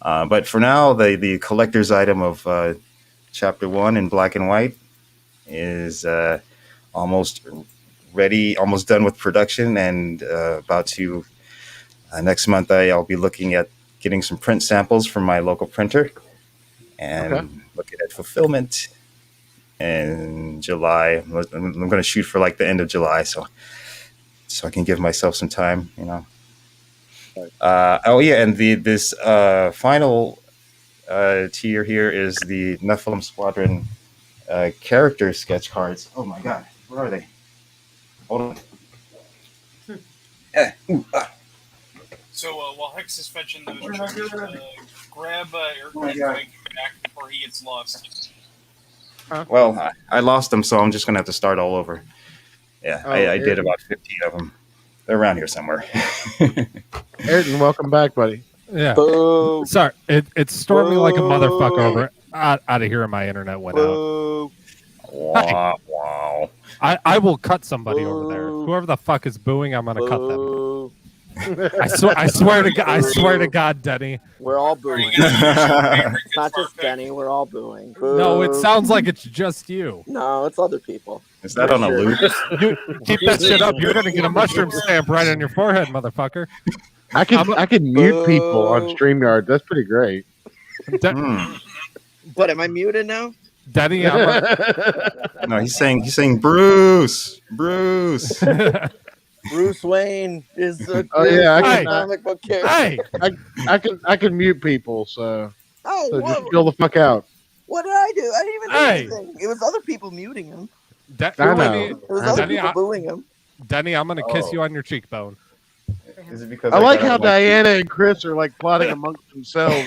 But for now, the collector's item of Chapter 1 in black and white is almost ready, almost done with production, and about to... next month, I'll be looking at getting some print samples from my local printer and looking at fulfillment in July. I'm going to shoot for like the end of July, so I can give myself some time, and this final tier here is the Nephilim Squadron character sketch cards. Oh my God, where are they? Hold on. So while Hex is fetching those, grab Ayrton and bring him back before he gets lost. Well, I lost them, so I'm just going to have to start all over. Yeah, I did about 15 of them. They're around here somewhere. Ayrton, welcome back, buddy. Yeah. Boo. Sorry, it stormed me like a motherfucker over out of here, and my internet went out. Wow. Wow. I will cut somebody over there. Whoever the fuck is booing, I'm gonna cut them. I swear to God, Denny. We're all booing. It's not just Denny. We're all booing. Boo. No, it sounds like it's just you. No, it's other people. Is that on a loop? You keep that shit up. You're gonna get a mushroom stamp right on your forehead, motherfucker. I can mute people on StreamYard. That's pretty great. What, am I muted now? Denny, no, he's saying Bruce. Bruce Wayne is a comic book character. Hey, I can mute people, so just chill the fuck out. What did I do? I didn't even do anything. It was other people muting him. I know. It was other people booing him. Denny, I'm gonna kiss you on your cheekbone. Is it because I like how Diana and Chris are like plotting amongst themselves.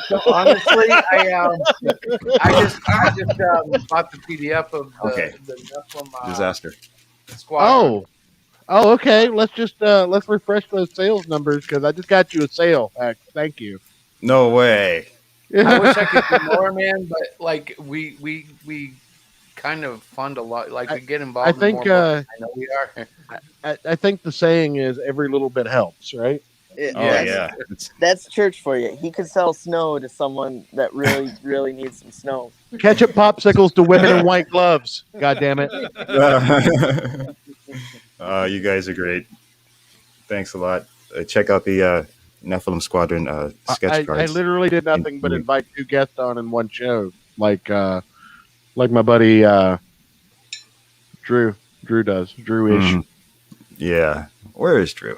So honestly, I just bought the PDF of the Nephilim disaster Squadron. Oh, okay. Let's refresh those sales numbers because I just got you a sale. Thank you. No way. I wish I could do more, man. But like we kind of fun to like to get involved. I think in more books. I know we are. I think the saying is every little bit helps, right? That's church for you. He could sell snow to someone that really, really needs some snow. Ketchup popsicles to women in white gloves. God damn it. You guys are great. Thanks a lot. Check out the Nephilim Squadron sketch cards. I literally did nothing but invite 2 guests on in one show. Like my buddy Drew. Drew does. Drew-ish. Yeah. Where is Drew?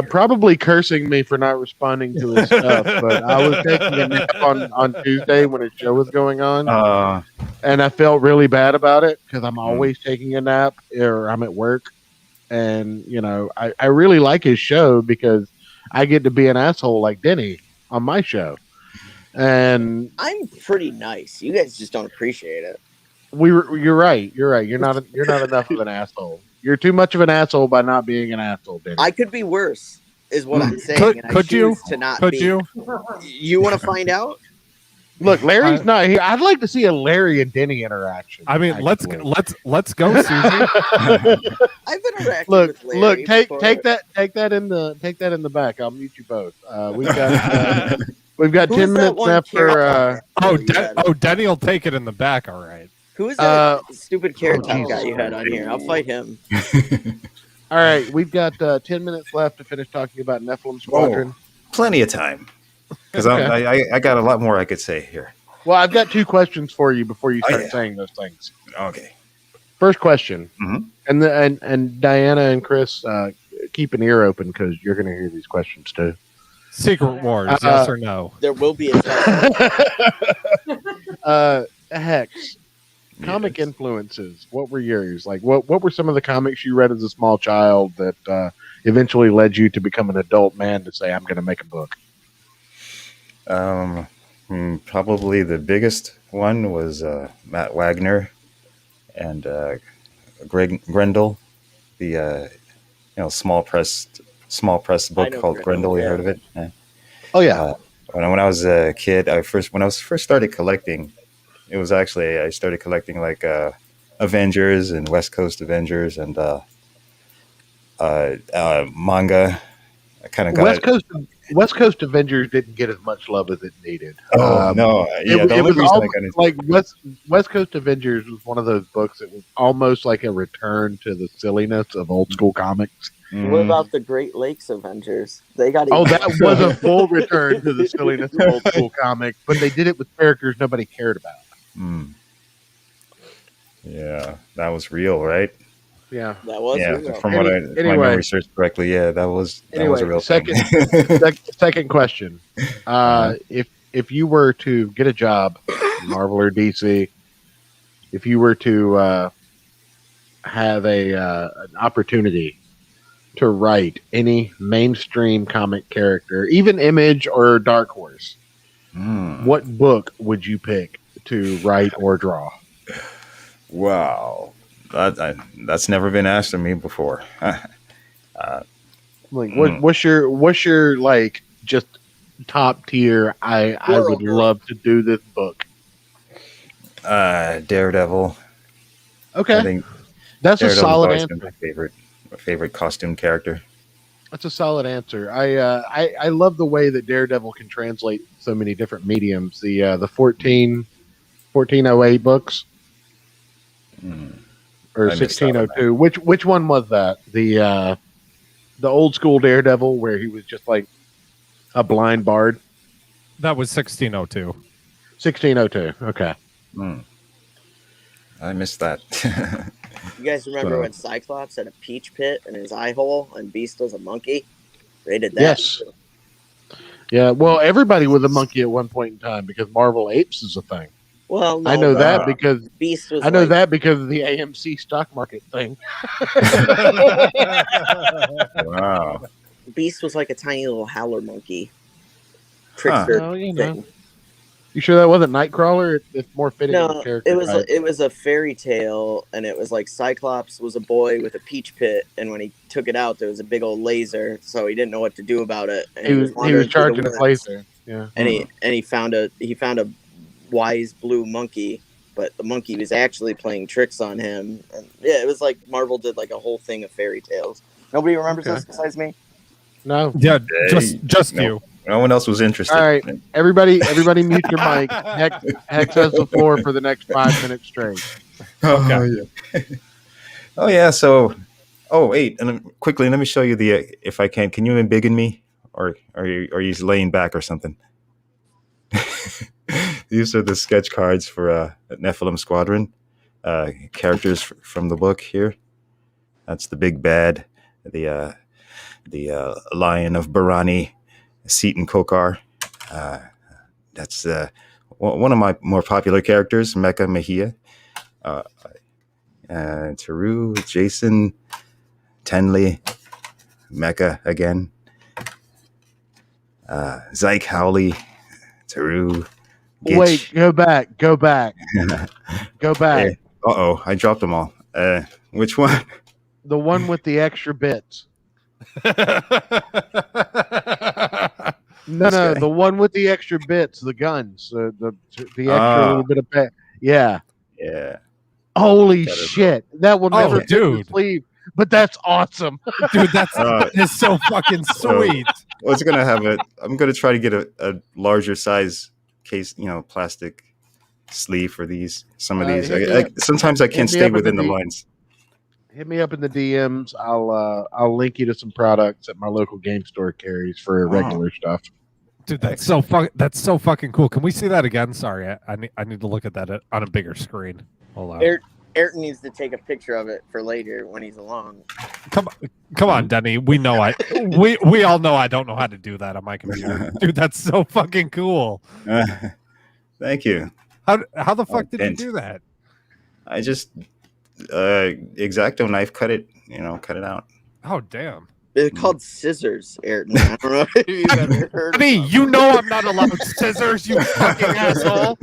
Probably cursing me for not responding to his stuff, but I was taking a nap on Tuesday when his show was going on, and I felt really bad about it because I'm always taking a nap or I'm at work, and I really like his show because I get to be an asshole like Denny on my show, and I'm pretty nice. You guys just don't appreciate it. You're right. You're not enough of an asshole. You're too much of an asshole by not being an asshole, Denny. I could be worse, is what I'm saying. Could you? To not could be. you? You want to find out? Look, Larry's not here. I'd like to see a Larry and Denny interaction. I mean, let's go, Susie. I've interacted with Larry. Look, take that in the back. I'll mute you both. We've got 10 minutes left for. Denny will take it in the back. All right. Who is that stupid carrot top guy you had on here? I'll fight him. All right, we've got 10 minutes left to finish talking about Nephilim Squadron. Plenty of time, because I got a lot more I could say here. Well, I've got 2 questions for you before you start saying those things. Okay. First question, and Diana and Chris, keep an ear open because you're going to hear these questions too. Secret Wars, yes or no? There will be a test. Hex. Comic influences. What were yours? Like, what were some of the comics you read as a small child that eventually led you to become an adult man to say, I'm going to make a book? Probably the biggest one was Matt Wagner and Grendel, the small press book called Grendel. You heard of it? Yeah. Oh yeah. When I was a kid, when I first started collecting. It was actually I started collecting like Avengers and West Coast Avengers and manga. I kind of got West Coast Avengers didn't get as much love as it needed. No, yeah, it was almost like West Coast Avengers was one of those books that was almost like a return to the silliness of old school comics. What about the Great Lakes Avengers? They got that was a full return to the silliness of old school comics, but they did it with characters nobody cared about. Yeah, that was real, right? Yeah, that was real. From what my memory serves correctly, that was a real second second question. If you were to get a job, Marvel or DC, if you were to have an opportunity to write any mainstream comic character, even Image or Dark Horse, what book would you pick to write or draw? Wow, that's never been asked of me before. What's your like just top tier? I would love to do this book. Daredevil. Okay, I think that's a solid answer. My favorite costume character. That's a solid answer. I love the way that Daredevil can translate so many different mediums. The 1408 books or 1602. Which one was that? The old school Daredevil where he was just like a blind bard. That was 1602. 1602. Okay. I missed that. You guys remember when Cyclops had a peach pit in his eye hole and Beast was a monkey? They did that. Yes. Yeah, well, everybody was a monkey at one point in time because Marvel Apes is a thing. Well, no, I know that because Beast was. I know that because of the AMC stock market thing. Wow. Beast was like a tiny little howler monkey. Trickster thing. You sure that wasn't Nightcrawler? It's more fitting. No, with the character it was a fairy tale, and it was like Cyclops was a boy with a peach pit, and when he took it out, there was a big old laser, so he didn't know what to do about it. And he was charging a laser. Yeah, and he found a wise blue monkey but the monkey was actually playing tricks on him. And yeah, it was like Marvel did like a whole thing of fairy tales. Nobody remembers this besides me? No. Yeah, just no, you. No one else was interested. All right, everybody mute your mic. Hex has the floor for the next 5 minutes straight. Okay. Oh yeah. So, wait, and quickly, let me show you the. If I can you embiggen me, or are you laying back or something? These are the sketch cards for Nephilim Squadron characters from the book here. That's the big bad, the Lion of Barani, Seaton Kokar. That's one of my more popular characters, Mecha Mejia. Taru, Jason, Tenley, Mecha again. Zyke Howley, Taru. Gitch. Wait, go back. Go back. Hey, I dropped them all. Which one? The one with the extra bits. No, the one with the extra bits, the guns, the extra little bit of yeah. Holy shit, that will never fit the sleeve, but that's awesome, dude. That is so fucking sweet. Well, it's gonna have I'm gonna try to get a larger size case, plastic sleeve for these. Some of these, sometimes I can't stay within the lines. Hit me up in the DMs. I'll link you to some products that my local game store carries for regular stuff. Dude, that's so fucking cool. Can we see that again? Sorry, I need to look at that on a bigger screen. Hold on. Ayrton needs to take a picture of it for later when he's along. Come on, Denny. We all know I don't know how to do that on my computer. Dude, that's so fucking cool. Thank you. How the fuck did you do that? I just X-Acto knife cut it out. Oh damn. It's called scissors, Ayrton. I don't know if you've ever heard. You know I'm not allowed scissors, you fucking asshole.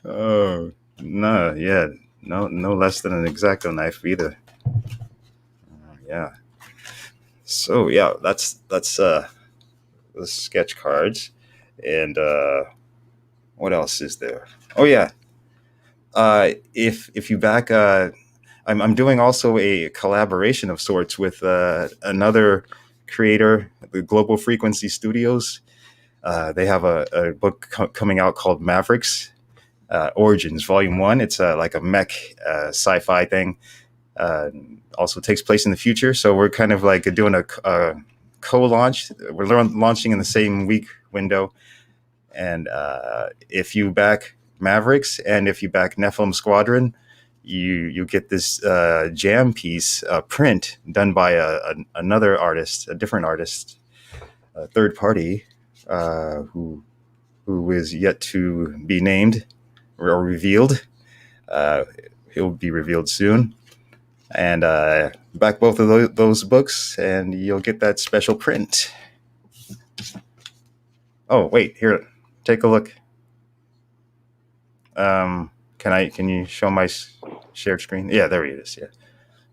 Oh no, yeah, no less than an X-Acto knife either. Yeah. So yeah, that's the sketch cards, and what else is there? Oh yeah, if you back, I'm doing also a collaboration of sorts with another creator, the Global Frequency Studios. They have a book coming out called Mavericks Origins Volume 1. It's like a mech sci-fi thing. Also takes place in the future. So we're kind of like doing a co-launch. We're launching in the same week window. And if you back Mavericks and if you back Nephilim Squadron, you get this jam piece print done by another artist, a different artist, a third party, who is yet to be named or revealed. He'll be revealed soon. And back both of those books, and you'll get that special print. Oh wait, here, take a look. Can you show my shared screen? Yeah, there it is. Yeah.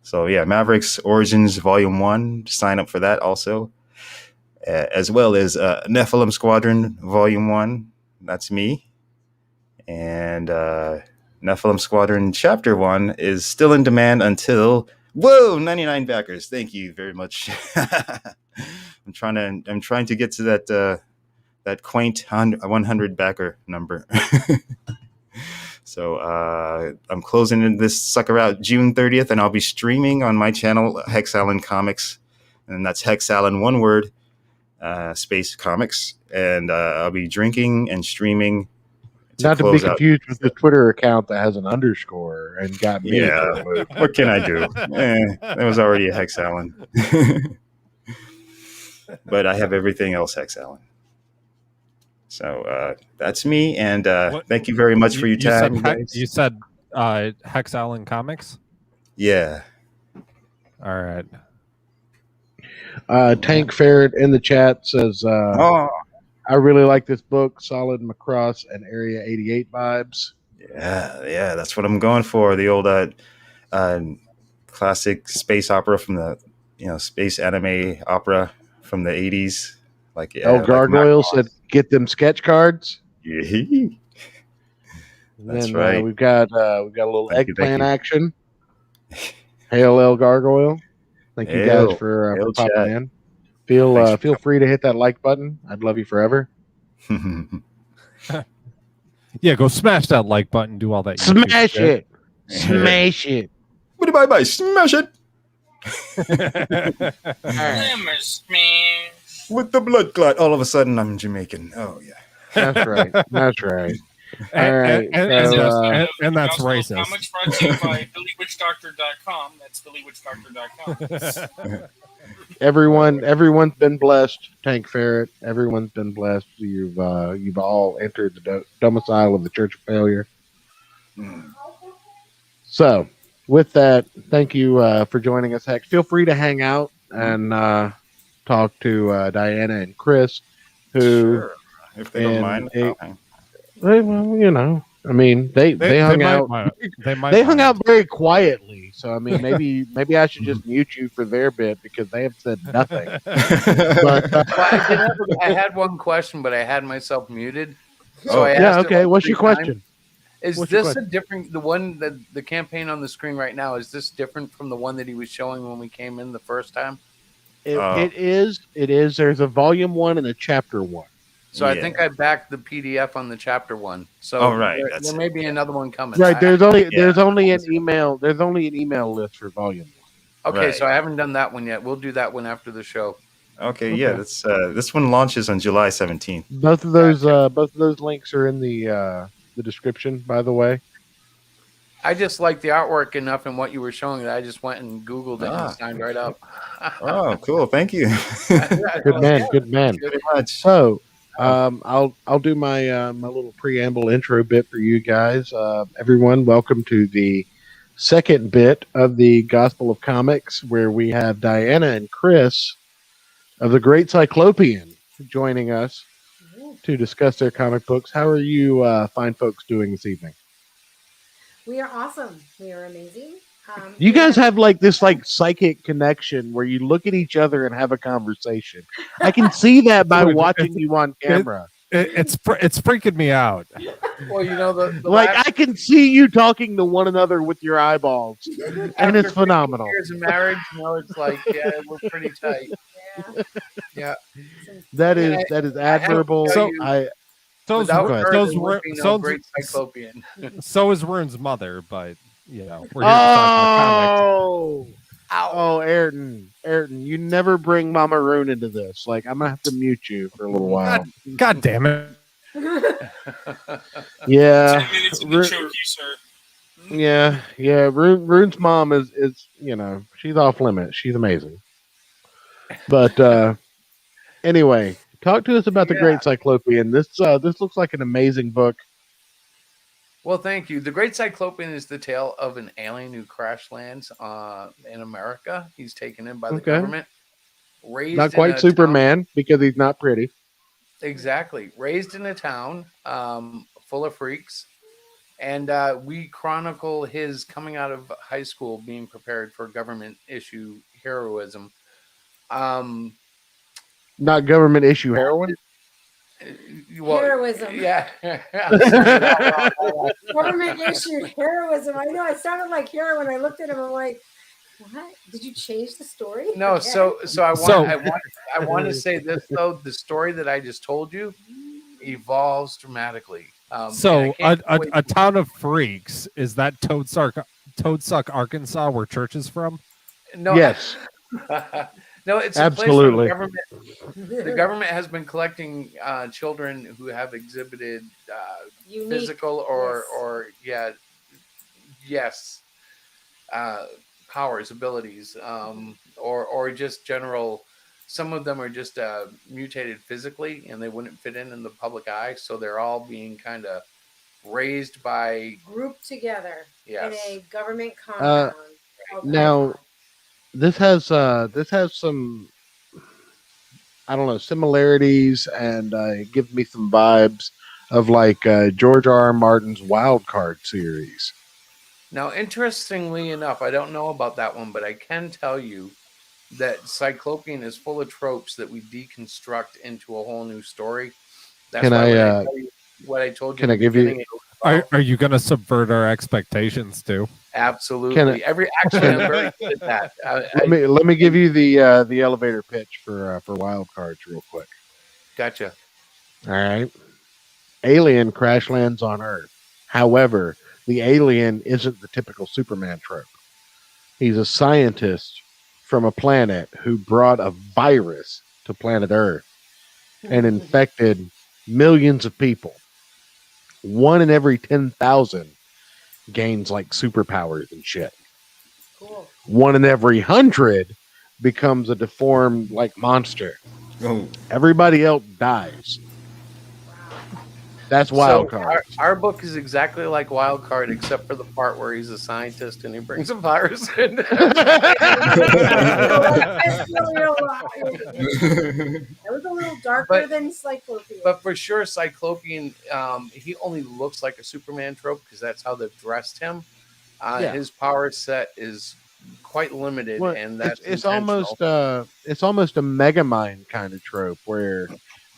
So yeah, Mavericks Origins Volume 1. Sign up for that also, as well as Nephilim Squadron Volume 1. That's me. And Nephilim Squadron Chapter 1 is still in demand until 99 backers. Thank you very much. I'm trying to get to that quaint 100 backer number. So I'm closing this sucker out June 30th, and I'll be streaming on my channel, HexAllen Comics, and that's HexAllen, one word, space comics, and I'll be drinking and streaming. Not to be confused with the Twitter account that has an underscore and got me. Yeah, what can I do? That was already a HexAllen. But I have everything else HexAllen. So that's me, and thank you very much for your time. You said HexAllen Comics? Yeah. All right. Tank Ferret in the chat says, I really like this book, solid Macross and Area 88 vibes. Yeah, that's what I'm going for. The old classic space opera from the space anime opera from the 80s. Like Gargoyle said, get them sketch cards. Yeah. Then right. we've got a little Thank you, thank eggplant you. action. Hail El Gargoyle. Thank you guys for Hail popping chat. in. Thanks for Feel free to hit that like button. I'd love you forever. Yeah, go smash that like button. Do all that. YouTube Smash shit. it. Smash it. Bye. Smash it with the blood clot. All of a sudden, I'm Jamaican. Oh yeah. That's right. That's right. And, All right. and that's Gospel of racist. Comics brought to you by BillyWitchDoctor.com. That's BillyWitchDoctor.com. Everyone's been blessed. Tank Ferret. Everyone's been blessed. You've all entered the domicile of the Church of Failure. So, with that, thank you for joining us, Hex. Feel free to hang out and talk to Diana and Chris, who, Sure. If they don't mind. I mean, they hung out. They hung out very quietly. So, I mean, maybe I should just mute you for their bit because they have said nothing. But, I had one question, but I had myself muted. So I asked okay. it What's your 3 times. question? Is What's your this a question? different, the one that the campaign on the screen right now, is this different from the one that he was showing when we came in the first time? It is. There's a volume 1 and a chapter 1. So I think I backed the PDF on the chapter 1. So there may be another one coming. Right. There's only an email list for volume 1. Okay, Right. so I haven't done that one yet. We'll do that one after the show. Okay, yeah. That's this one launches on July 17th. Both of those links are in the description, by the way. I just like the artwork enough and what you were showing that I just went and Googled it and signed right up. Oh, cool! Thank you. Good man. Thank you very much. So, I'll do my my little preamble intro bit for you guys. Everyone, welcome to the second bit of the Gospel of Comics, where we have Diana and Chris of the Great Cyclopian joining us to discuss their comic books. How are you fine folks doing this evening? We are awesome. We are amazing. You guys have this psychic connection where you look at each other and have a conversation. I can see that by watching you on camera. It's freaking me out. Well, you know, the I can see you talking to one another with your eyeballs, and it's phenomenal. Years of marriage, it's like, yeah, we're pretty tight. Yeah. That is admirable. So Great Cyclopian. So is Rune's mother, but we're here to talk about comics. Ayrton, you never bring Mama Rune into this. I'm gonna have to mute you for a little while. God damn it! Yeah, 10 minutes in the choke you, sir. Yeah. Rune's mom is she's off limits. She's amazing. But anyway, talk to us about the Great Cyclopian. This looks like an amazing book. Well, thank you. The Great Cyclopian is the tale of an alien who crash lands in America. He's taken in by the government. Raised not quite Superman because he's not pretty. Exactly. Raised in a town full of freaks. And we chronicle his coming out of high school, being prepared for government issue heroism. Not government issue heroin? Heroism. Yeah. Government issued heroism. I know it sounded like heroin. I looked at him. I'm like, what? Did you change the story? No. Okay. So I want to say this though. The story that I just told you evolves dramatically. A town of freaks, is that Toadsuck, Arkansas, where Church is from? No. Yes. No, it's absolutely. A place where the government has been collecting children who have exhibited physical powers, abilities, or just general. Some of them are just mutated physically, and they wouldn't fit in the public eye. So they're all being kind of raised by grouped together in a government compound. Now. This has some, I don't know, similarities, and it gives me some vibes of George R.R. Martin's Wild Card series. Now, interestingly enough, I don't know about that one, but I can tell you that Cyclopian is full of tropes that we deconstruct into a whole new story. That's what I told you. Can I give you? Are you going to subvert our expectations too? Absolutely. Actually, I'm very good at that. Let me give you the elevator pitch for wild cards real quick. Gotcha. All right. Alien crash lands on Earth. However, the alien isn't the typical Superman trope. He's a scientist from a planet who brought a virus to planet Earth and infected millions of people. 1 in every 10,000 gains like superpowers and shit. Cool. 1 in every 100 becomes a deformed like monster. Oh. Everybody else dies. That's wild card. Our book is exactly like Wild Card, except for the part where he's a scientist and he brings a virus in. That was a little darker than Cyclopian. But for sure, Cyclopian, he only looks like a Superman trope because that's how they've dressed him. His power set is quite limited, and that's it's almost a Megamind kind of trope where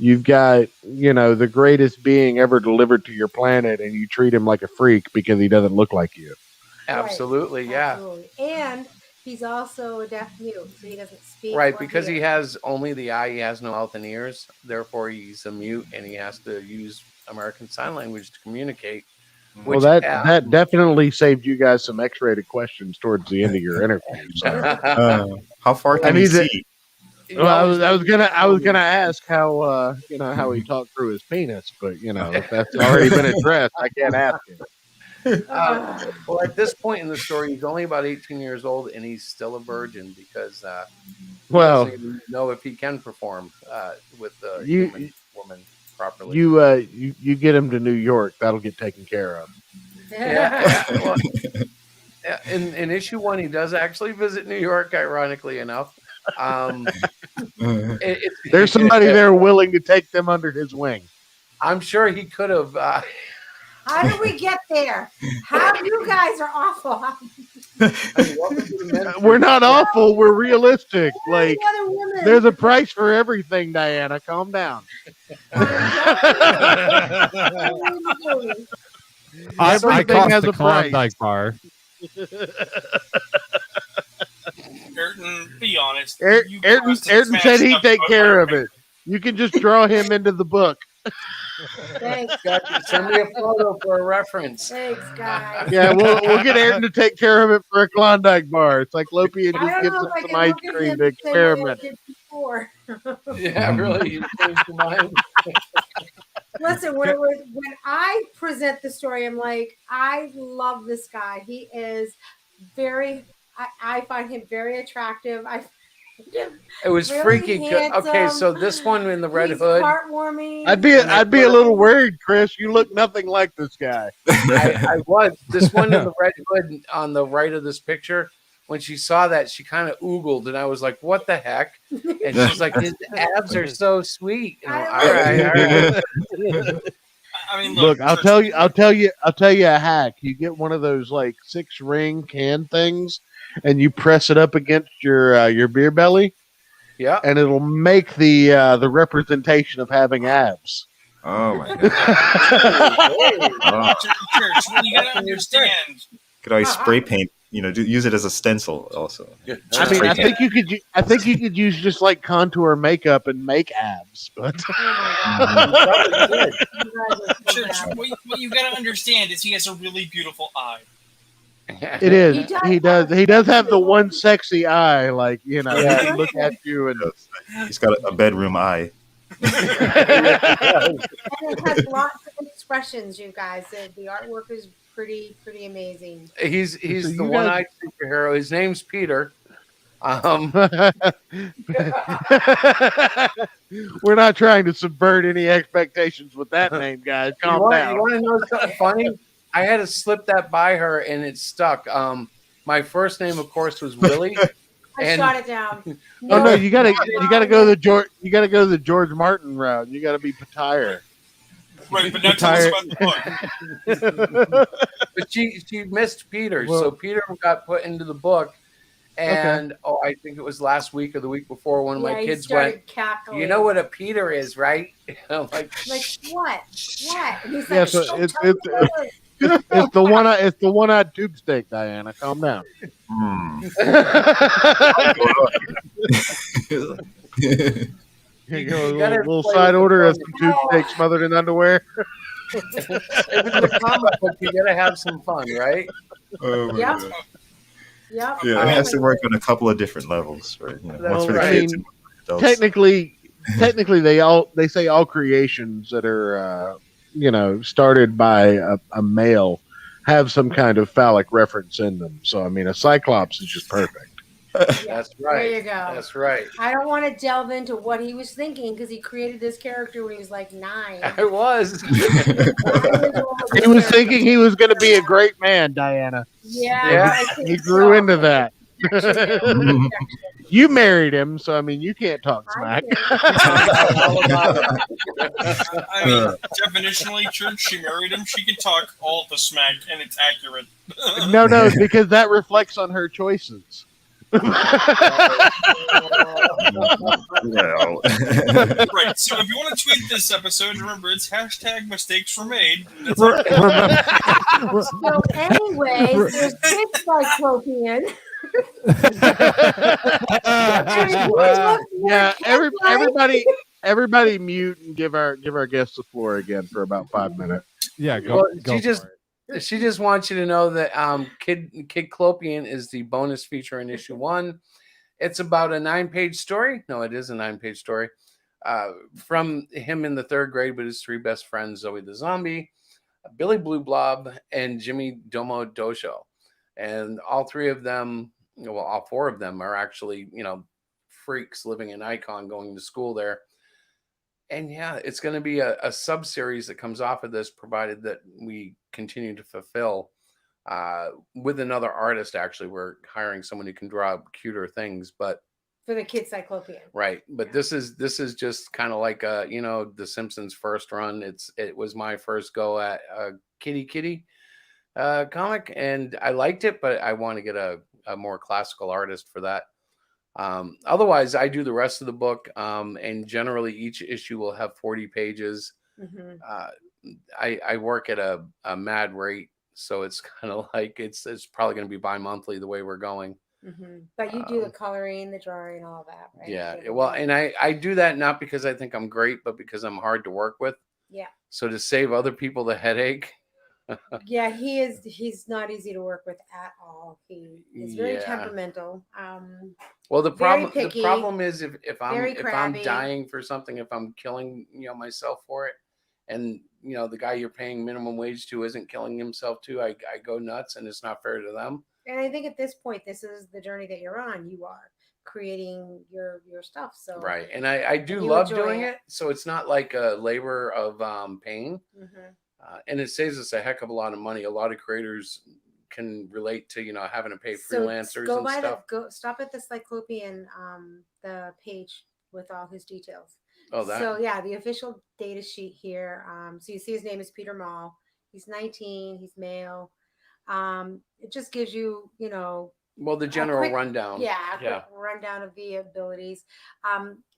you've got, the greatest being ever delivered to your planet, and you treat him like a freak because he doesn't look like you. Absolutely, right. yeah. Absolutely. And he's also a deaf mute, so he doesn't speak. Right, because he has only the eye, he has no mouth and ears. Therefore, he's a mute, and he has to use American Sign Language to communicate. Well, that definitely saved you guys some X-rated questions towards the end of your interview. So. How far can he see? Well, I was gonna ask how how he talked through his penis, but if that's already been addressed, I can't ask him. Well, at this point in the story, he's only about 18 years old, and he's still a virgin because he doesn't even know if he can perform with the human woman properly. You get him to New York, that'll get taken care of. Well, in issue 1, he does actually visit New York, ironically enough. There's somebody there willing to take them under his wing. I'm sure he could have. How did we get there? You guys are awful. We're not awful. We're realistic. Like, there's a price for everything, Diana. Calm down. I cost the Klondike bar. Ayrton, be honest. Ayrton said he'd take care of it. You can just draw him into the book. Thanks. Send me a photo for a reference. Thanks, guys. Yeah, we'll get Ayrton to take care of it for a Klondike bar. Cyclopian just gives him some ice cream to experiment. Yeah, really. You changed your mind. Listen, when I present the story, I'm like, I love this guy. He is I find him very attractive. It was really freaky. Handsome. Okay, so this one in the red hood. Heartwarming. I'd be a little worried, Chris. You look nothing like this guy. I was. This one in the red hood on the right of this picture. When she saw that, she kind of oogled, and I was like, "What the heck?" And she's like, "His abs are so sweet." All right. I mean, look, I'll tell you a hack. You get one of those like 6-ring can things, and you press it up against your beer belly. Yeah, and it'll make the representation of having abs. Oh my god! Church, you gotta understand. Could always spray paint. Use it as a stencil. Also, I mean, I think you could use just like contour makeup and make abs. But Church, what you gotta understand is he has a really beautiful eye. It is. He does. He does have the one sexy eye, like he look at you and he's got a bedroom eye. And it has lots of expressions, you guys. The artwork is pretty amazing. He's the one-eyed superhero. His name's Peter. We're not trying to subvert any expectations with that name, guys. Calm down. You want to know something funny? I had to slip that by her, and it stuck. My first name, of course, was Willie. I shot it down. No, you gotta go the George Martin route. You gotta be Patire. Right, but now tell us about the book. But she missed Peter, so Peter got put into the book, And I think it was last week or the week before, one of my kids went, cackling. "You know what a Peter is, right?" I'm like what? And he's Yeah, like, so it's the one-eyed tube steak, Diana. Calm down. You know, a little side order of some tube steak smothered in underwear. If it's a comic book, you gotta have some fun, right? Oh my God. Yep. Yeah, it has to work on a couple of different levels, right? You know, one's for the kids and one for the adults. Technically, they say all creations that are started by a male have some kind of phallic reference in them. So I mean, a Cyclops is just perfect. That's right. There you go. That's right. I don't want to delve into what he was thinking because he created this character when he was like 9. I was. He was thinking he was going to be a great man, Diana. Yeah. He grew into that. You married him, so I mean, you can't talk smack. I mean, definitionally, Church, she married him. She can talk all the smack, and it's accurate. No, because that reflects on her choices. Right. So if you want to tweet this episode, remember it's #mistakes were made. So anyways, there's this Cyclopian. Yeah, everybody mute and give our guests the floor again for about 5 minutes. Yeah, go she just wants you to know that Cyclopian is the bonus feature in issue 1. It's about a 9-page story. No, it is a 9-page story from him in the 3rd grade with his 3 best friends, Zoe the Zombie, Billy Blue Blob, and Jimmy Domo Dosho. And all 3 of them, well, all 4 of them are actually, freaks living in Icon, going to school there. And yeah, it's going to be a sub-series that comes off of this, provided that we continue to fulfill with another artist. Actually, we're hiring someone who can draw cuter things, but for the Kid Cyclopian, right? But this is just kind of like the Simpsons first run. It was my first go at a kitty comic, and I liked it, but I want to get a more classical artist for that. Otherwise, I do the rest of the book, and generally each issue will have 40 pages. I work at a mad rate, so it's kind of like it's probably going to be bi-monthly the way we're going. But you do the coloring, the drawing, all that, right? Yeah, well, and I do that not because I think I'm great, but because I'm hard to work with. Yeah. So to save other people the headache. Yeah, he's not easy to work with at all. He is very temperamental. Well, the problem is if I'm dying for something, if I'm killing myself for it, and the guy you're paying minimum wage to isn't killing himself too, I go nuts, and it's not fair to them. And I think at this point, this is the journey that you're on. You are creating your stuff. So right, and I do love doing it. So it's not like a labor of pain. And it saves us a heck of a lot of money. A lot of creators can relate to, having to pay freelancers and stuff. Stop at the Cyclopian, the page with all his details. Oh, that. So yeah, the official data sheet here. So you see his name is Peter Mall. He's 19. He's male. It just gives you, well, the general rundown. Yeah, quick rundown of the abilities.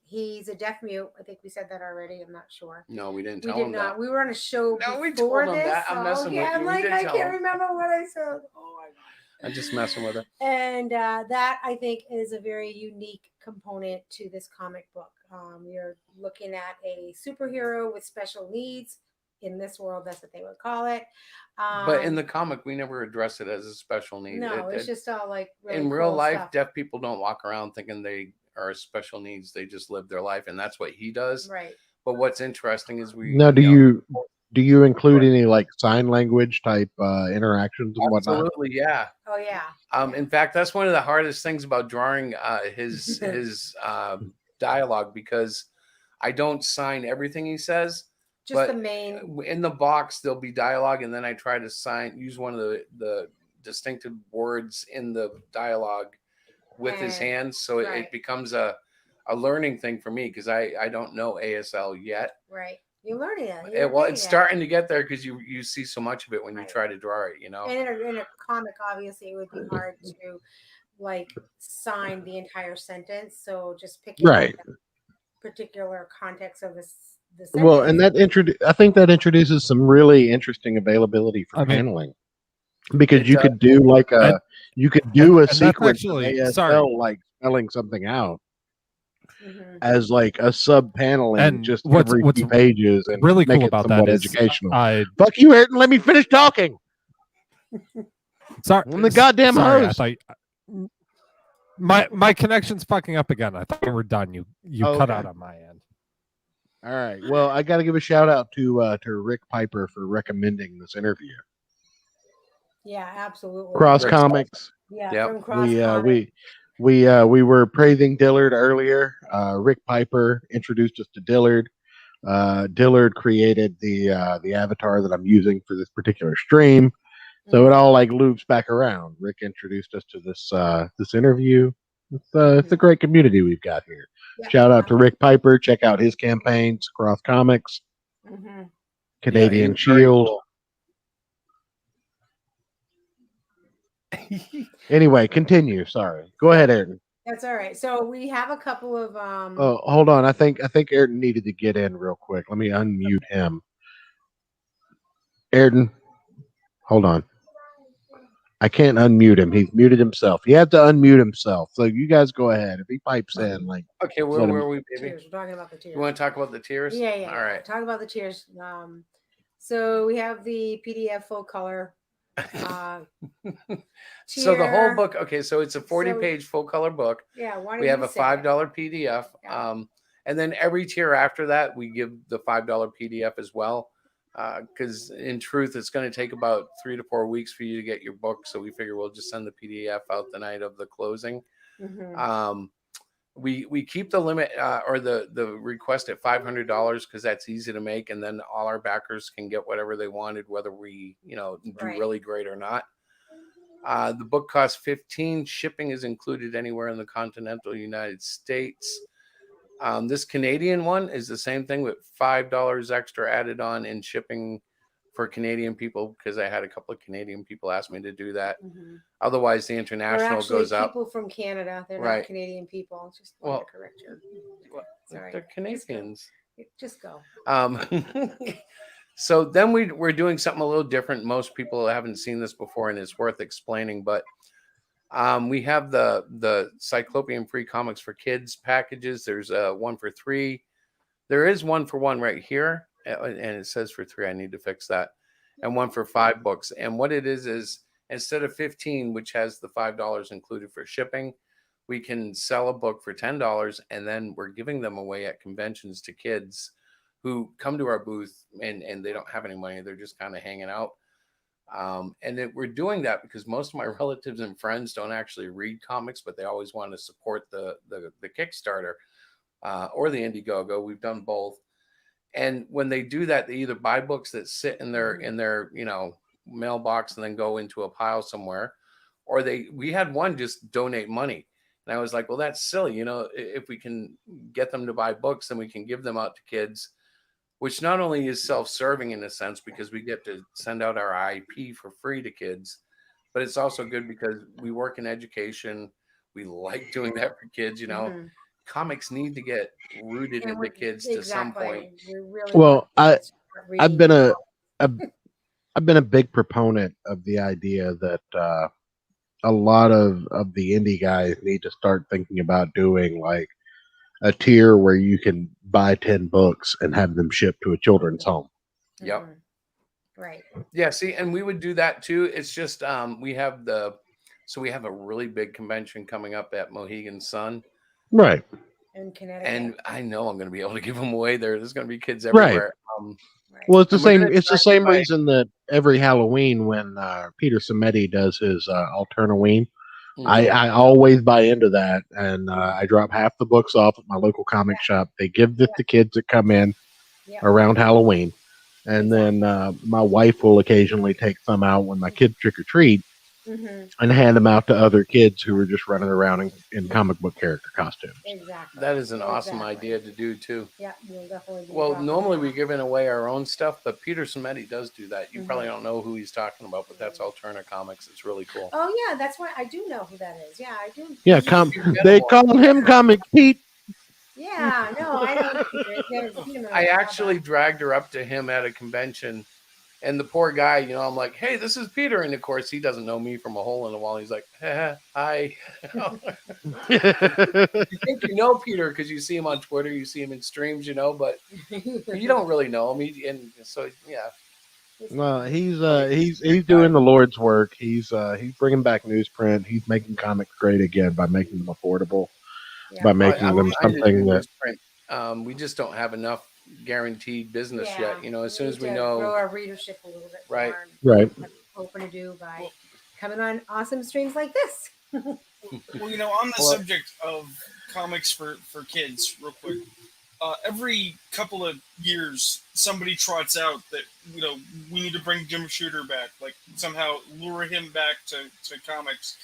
He's a deaf mute. I think we said that already. I'm not sure. No, we didn't tell him that. We were on a show we before told him this. that. I'm messing with you. I'm like, I can't remember what I said. Oh my God. I'm just messing with it. And that, I think, is a very unique component to this comic book. You're looking at a superhero with special needs. In this world, that's what they would call it. But in the comic, we never address it as a special need. No, it's just all like really in real cool life, stuff. Deaf people don't walk around thinking they are special needs. They just live their life, and that's what he does. Right. But what's interesting is do you include any like sign language type interactions and whatnot? Absolutely, yeah. Oh yeah. In fact, that's one of the hardest things about drawing his dialogue, because I don't sign everything he says. Just the main. In the box, there'll be dialogue, and then I try to use one of the distinctive words in the dialogue with his hands, so it becomes a learning thing for me, because I don't know ASL yet. Right, you're learning it. Well, it's starting to get there, because you see so much of it when you try to draw it. And in a comic, obviously, it would be hard to like sign the entire sentence. So just picking Right. up the particular context of the sentence. Well, and I think that introduces some really interesting availability for paneling, because you could do like a sequence of ASL, like spelling something out as like a sub paneling, And just what's every few pages, and really make cool it about somewhat that is educational. fuck you, Ayrton. Let me finish talking. Sorry, I'm the goddamn host. I thought my connection's fucking up again. I thought we were done. You cut out on my end. All right. Well, I got to give a shout out to Rick Piper for recommending this interview. Yeah, absolutely. Cross Comics. Yeah, from Cross Comics. We were praising Dillard earlier. Rick Piper introduced us to Dillard. Dillard created the avatar that I'm using for this particular stream. So it all like loops back around. Rick introduced us to this interview. It's a great community we've got here. Yeah. Shout out to Rick Piper. Check out his campaigns, Cross Comics, Canadian Shield. Anyway, continue. Sorry. Go ahead, Ayrton. That's all right. So we have a couple of Oh, hold on. I think Ayrton needed to get in real quick. Let me unmute him. Ayrton, hold on. I can't unmute him. He's muted himself. He had to unmute himself. So you guys go ahead. If he pipes in, like, okay, where are we, baby? Tiers. We're talking about the tiers. You want to talk about the tiers? Yeah. All right. Talk about the tiers. So we have the PDF full color. So the whole book. Okay, so it's a 40-page full color book. Yeah. We have a $5 PDF. Yeah. And then every tier after that, we give the $5 PDF as well. Because in truth, it's going to take about 3 to 4 weeks for you to get your book. So we figure we'll just send the PDF out the night of the closing. We keep the limit or the request at $500 because that's easy to make, and then all our backers can get whatever they wanted, whether we do really great or not. The book costs $15. Shipping is included anywhere in the continental United States. This Canadian one is the same thing with $5 extra added on in shipping for Canadian people, because I had a couple of Canadian people ask me to do that. Otherwise, the international goes up. People from Canada, they're not Canadian people. Just to correct you. Sorry, they're Canadians. Just go. So then we're doing something a little different. Most people haven't seen this before, and it's worth explaining, but. We have the Cyclopian free comics for kids packages. There's 1 for $3. There is 1 for $1 right here, and it says for $3. I need to fix that. And 1 for $5 books. And what it is instead of $15, which has the $5 included for shipping, we can sell a book for $10, and then we're giving them away at conventions to kids who come to our booth and they don't have any money. They're just kind of hanging out. We're doing that because most of my relatives and friends don't actually read comics, but they always want to support the Kickstarter or the Indiegogo. We've done both. And when they do that, they either buy books that sit in their mailbox and then go into a pile somewhere, or we had one just donate money. And I was like, well, that's silly. If we can get them to buy books, then we can give them out to kids, which not only is self-serving in a sense because we get to send out our IP for free to kids, but it's also good because we work in education. We like doing that for kids, Comics need to get rooted into kids to some point. Well, I've been a big proponent of the idea that a lot of the indie guys need to start thinking about doing like a tier where you can buy 10 books and have them shipped to a children's home. Yep. Right. Yeah. See, and we would do that too. It's just we have a really big convention coming up at Mohegan Sun. Right. In Connecticut. And I know I'm going to be able to give them away there. There's going to be kids everywhere. Right. Well, it's the same. It's the same reason that every Halloween when Peter Cimetti does his Alternaween, I always buy into that, and I drop half the books off at my local comic shop. They give this to kids that come in around Halloween, and then my wife will occasionally take some out when my kids trick or treat, and hand them out to other kids who were just running around in comic book character costumes. Exactly. That is an awesome idea to do too. Yeah, we'll definitely. Well, normally we're giving away our own stuff, but Peter Cimetti does do that. You probably don't know who he's talking about, but that's Alterna Comics. It's really cool. Oh yeah, that's why I do know who that is. Yeah, I do. Yeah, they call him Comic Pete. Yeah, no, I know. I actually dragged her up to him at a convention, and the poor guy, you know, I'm like, "Hey, this is Peter," and of course he doesn't know me from a hole in the wall. He's like, "Hi." You think you know Peter because you see him on Twitter, you see him in streams, you know, but you don't really know him. And so, yeah. Well, he's doing the Lord's work. He's bringing back newsprint. He's making comics great again by making them affordable, by making them something that. We just don't have enough guaranteed business yet. You know, as soon as we know, grow our readership a little bit. Right. Hoping to do by coming on awesome streams like this. Well, you know, on the subject of comics for kids, real quick, every couple of years, somebody trots out that, you know, we need to bring Jim Shooter back, like somehow lure him back to comics.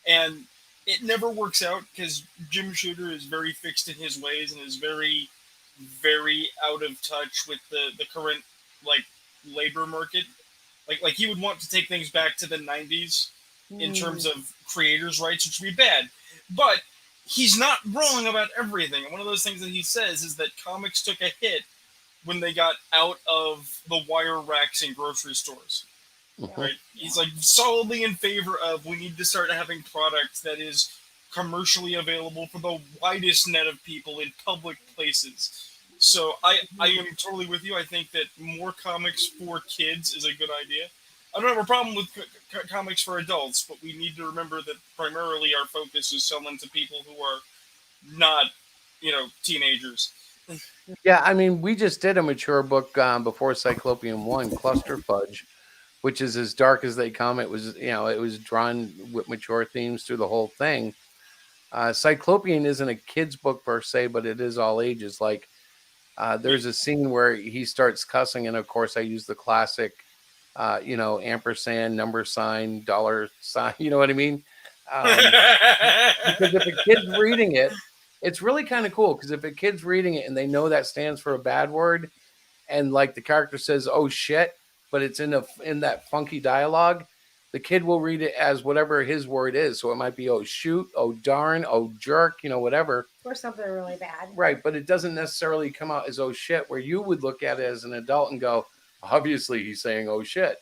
And it never works out because Jim Shooter is very fixed in his ways and is very, very out of touch with the current, like, labor market. Like he would want to take things back to the 90s in terms of creators' rights, which would be bad. But he's not wrong about everything. And one of those things that he says is that comics took a hit when they got out of the wire racks in grocery stores. Right? He's like solidly in favor of we need to start having products that is commercially available for the widest net of people in public places. So I am totally with you. I think that more comics for kids is a good idea. I don't have a problem with comics for adults, but we need to remember that primarily our focus is selling to people who are not, you know, teenagers. Yeah, I mean, we just did a mature book before Cyclopian 1, Cluster Fudge, which is as dark as they come. It was, you know, it was drawn with mature themes through the whole thing. Cyclopian isn't a kid's book per se, but it is all ages. Like, there's a scene where he starts cussing, and of course I use the classic, you know, ampersand, number sign, dollar sign, you know what I mean? Because if a kid's reading it, it's really kind of cool, because if a kid's reading it and they know that stands for a bad word, and like the character says, "Oh shit," but it's in that funky dialogue, the kid will read it as whatever his word is. So it might be, "Oh shoot," "Oh darn," "Oh jerk," you know, whatever. Or something really bad. Right, but it doesn't necessarily come out as "oh shit," where you would look at it as an adult and go, obviously he's saying "oh shit."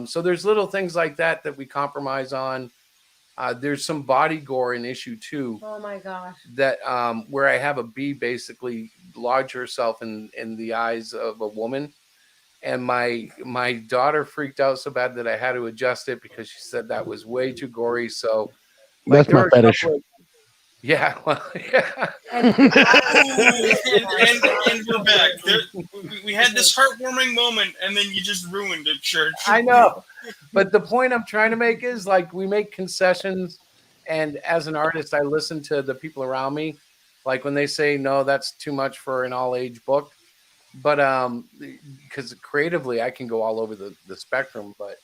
So there's little things like that we compromise on. There's some body gore in issue 2. Oh my gosh. That where I have a bee basically lodge herself in the eyes of a woman. And my daughter freaked out so bad that I had to adjust it because she said that was way too gory. So that's my fetish. Yeah, well, yeah. And we're back. We had this heartwarming moment, and then you just ruined it, Church. I know. But the point I'm trying to make is, like, we make concessions, and as an artist, I listen to the people around me. Like, when they say, no, that's too much for an all-age book. But because creatively, I can go all over the spectrum, but...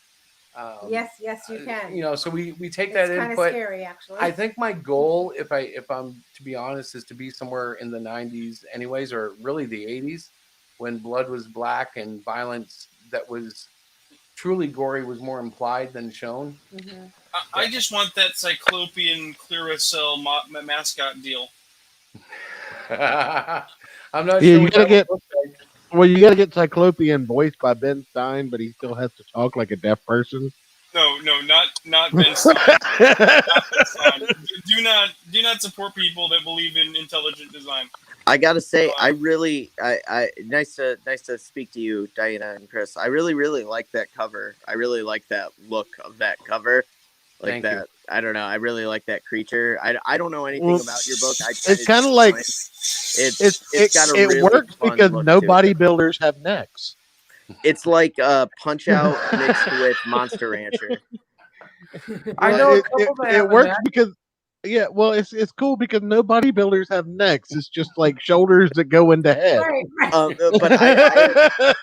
yes, you can. You know, so we take that input. It's kind of scary, actually. I think my goal, if I'm to be honest, is to be somewhere in the 90s anyways, or really the 80s, when blood was black and violence that was truly gory was more implied than shown. Mm-hmm. I just want that Cyclopian Clearasil mascot deal. I'm not sure. You gotta get. Well, you got to get Cyclopian voiced by Ben Stein, but he still has to talk like a deaf person. No, not Ben Stein. Not Ben Stein. Do not support people that believe in intelligent design. I gotta say, I nice to speak to you, Diana and Chris. I really like that cover. I really like that look of that cover. Like Thank that. you. I don't know. I really like that creature. I don't know anything about your book. It's kind of like it's got a really works fun because look no to it. bodybuilders have necks. It's like Punch Out mixed with Monster Rancher. I know it works because Yeah, well, it's cool because no bodybuilders have necks. It's just like shoulders that go into head. Right, right. But I